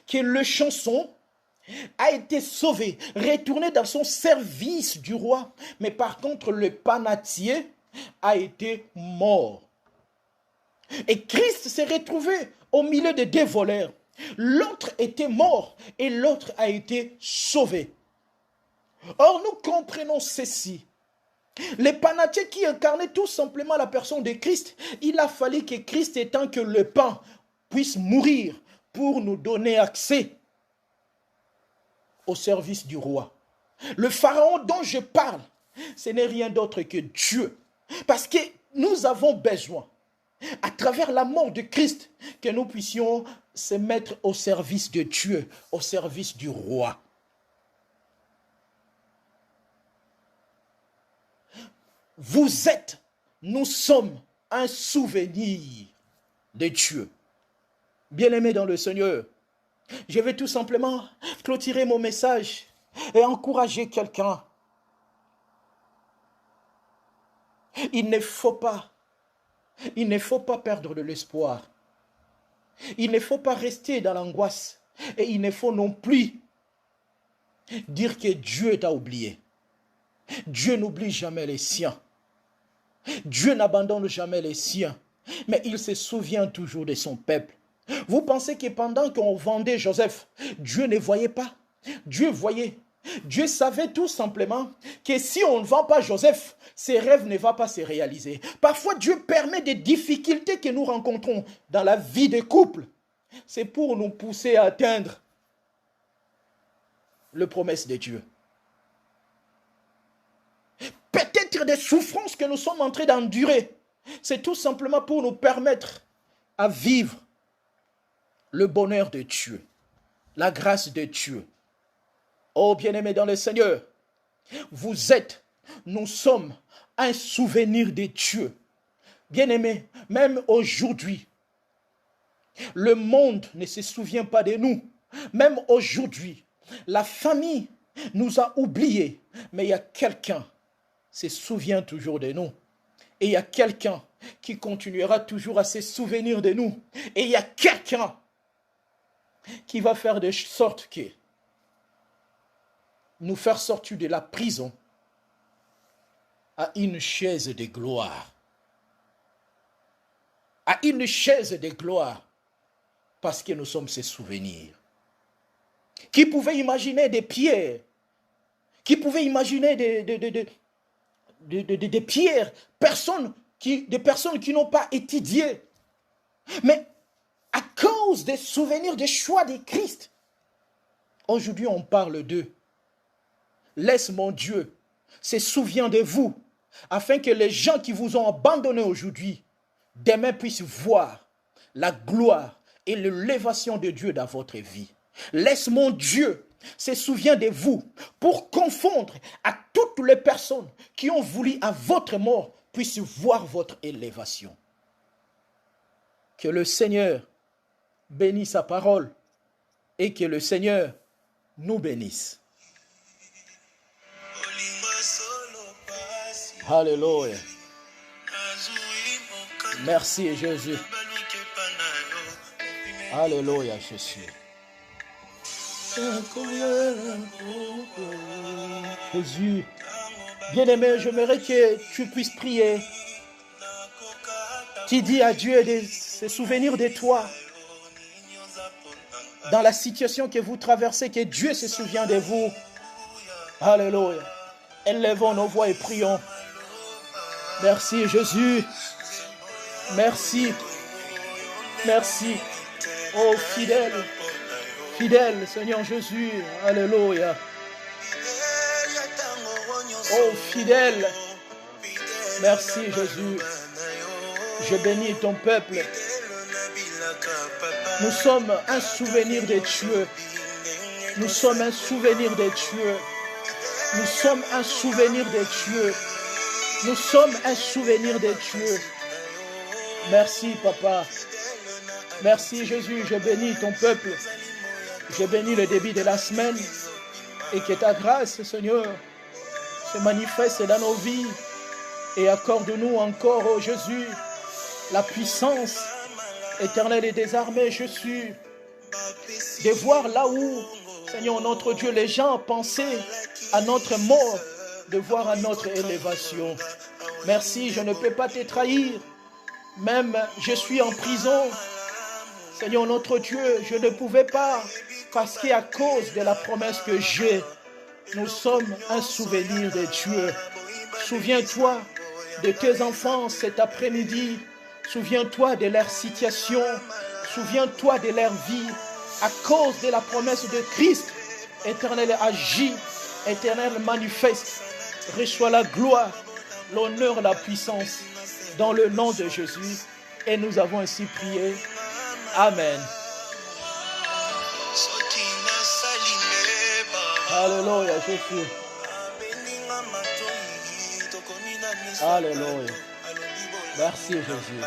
que le chanson a été sauvé, retourné dans son service du roi. Mais par contre, le panatier a été mort. Et Christ s'est retrouvé au milieu des deux voleurs. L'autre était mort et l'autre a été sauvé. Or, nous comprenons ceci. Les panatiers qui incarnaient tout simplement la personne de Christ, il a fallu que Christ, étant que le pain, puisse mourir pour nous donner accès au service du roi. Le pharaon dont je parle, ce n'est rien d'autre que Dieu. Parce que nous avons besoin, à travers la mort de Christ, que nous puissions se mettre au service de Dieu, au service du roi. Nous sommes un souvenir de Dieu. Bien-aimés dans le Seigneur, je vais tout simplement clôturer mon message et encourager quelqu'un. Il ne faut pas perdre de l'espoir. Il ne faut pas rester dans l'angoisse. Et il ne faut non plus dire que Dieu t'a oublié. Dieu n'oublie jamais les siens. Dieu n'abandonne jamais les siens. Mais il se souvient toujours de son peuple. Vous pensez que pendant qu'on vendait Joseph, Dieu ne voyait pas? Dieu voyait. Dieu savait tout simplement que si on ne vend pas Joseph, ses rêves ne vont pas se réaliser. Parfois, Dieu permet des difficultés que nous rencontrons dans la vie des couples. C'est pour nous pousser à atteindre les promesses de Dieu. Peut-être des souffrances que nous sommes en train d'endurer, c'est tout simplement pour nous permettre à vivre le bonheur de Dieu, la grâce de Dieu. Oh bien-aimés dans le Seigneur, nous sommes un souvenir de Dieu. Bien-aimés, même aujourd'hui, le monde ne se souvient pas de nous. Même aujourd'hui, la famille nous a oubliés. Mais il y a quelqu'un qui se souvient toujours de nous. Et il y a quelqu'un qui continuera toujours à se souvenir de nous. Et il y a quelqu'un qui va faire de sorte que nous faire sortir de la prison à une chaise de gloire. À une chaise de gloire, parce que nous sommes ses souvenirs. Qui pouvait imaginer des pierres? Qui pouvait imaginer des pierres? Des personnes qui n'ont pas étudié. Mais à cause des souvenirs des choix de Christ, aujourd'hui on parle d'eux. Laisse mon Dieu se souvienne de vous, afin que les gens qui vous ont abandonné aujourd'hui demain puisse voir la gloire et l'élévation de Dieu dans votre vie. Laisse mon Dieu se souvienne de vous pour confondre à toutes les personnes qui ont voulu à votre mort puissent voir votre élévation. Que le Seigneur bénisse sa parole et que le Seigneur nous bénisse. Alléluia. Merci Jésus. Alléluia Jésus. Jésus, bien-aimé, j'aimerais que tu puisses prier. Tu dis à Dieu de se souvenir de toi. Dans la situation que vous traversez, que Dieu se souvient de vous. Alléluia. Élevons nos voix et prions. Merci Jésus. Merci. Merci. Oh fidèle. Fidèle Seigneur Jésus. Alléluia. Oh fidèle. Merci Jésus. Je bénis ton peuple. Nous sommes un souvenir de Dieu. Nous sommes un souvenir de Dieu. Nous sommes un souvenir de Dieu. Nous sommes un souvenir de Dieu. Merci Papa. Merci Jésus. Je bénis ton peuple. Je bénis le début de la semaine. Et que ta grâce, Seigneur, se manifeste dans nos vies. Et accorde-nous encore, oh Jésus, la puissance éternelle et désarmée, Jésus, de voir là où, Seigneur notre Dieu, les gens pensaient à notre mort, de voir à notre élévation. Merci, je ne peux pas te trahir. Même je suis en prison. Seigneur notre Dieu, je ne pouvais pas, parce qu'à cause de la promesse que j'ai, nous sommes un souvenir de Dieu. Souviens-toi de tes enfants cet après-midi. Souviens-toi de leur situation. Souviens-toi de leur vie. À cause de la promesse de Christ, Éternel agit, Éternel manifeste. Reçois la gloire, l'honneur, la puissance dans le nom de Jésus. Et nous avons ainsi prié. Amen. Alléluia, Jésus. Alléluia. Merci Jésus.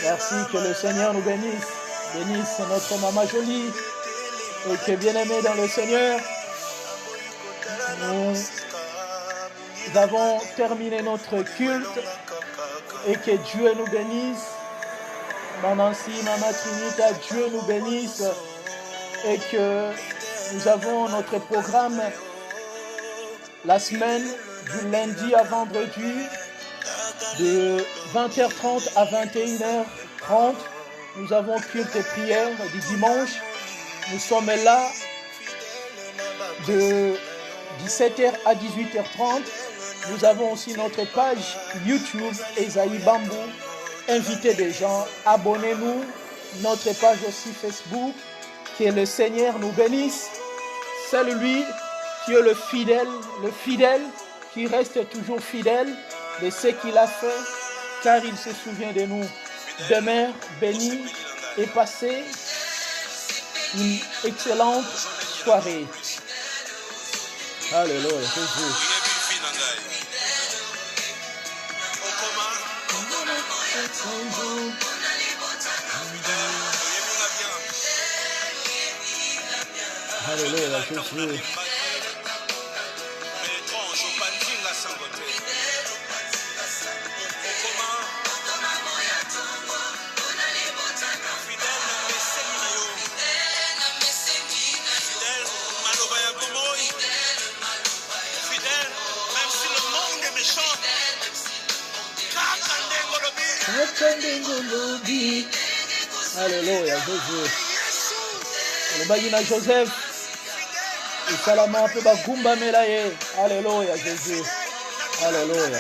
Merci, que le Seigneur nous bénisse. Bénisse notre maman jolie. Et que bien-aimés dans le Seigneur, nous avons terminé notre culte. Et que Dieu nous bénisse. Maman Si, Maman Trinita, Dieu nous bénisse. Et que nous avons notre programme la semaine du lundi à vendredi de 20h30 à 21h30. Nous avons culte et prière du dimanche. Nous sommes là de 17h à 18h30. Nous avons aussi notre page YouTube Esaïe Bambou. Invitez des gens, abonnez-nous. Notre page aussi Facebook. Que le Seigneur nous bénisse. C'est lui qui est le fidèle qui reste toujours fidèle de ce qu'il a fait, car il se souvient de nous. Demain, béni et passez une excellente soirée. Alléluia, Jésus. Alléluia, Jésus. Alléluia, Jésus. Le bagina Joseph. Et Salama peut bagumba melaye. Alléluia, Jésus. Alléluia.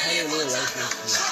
Alléluia, Jésus.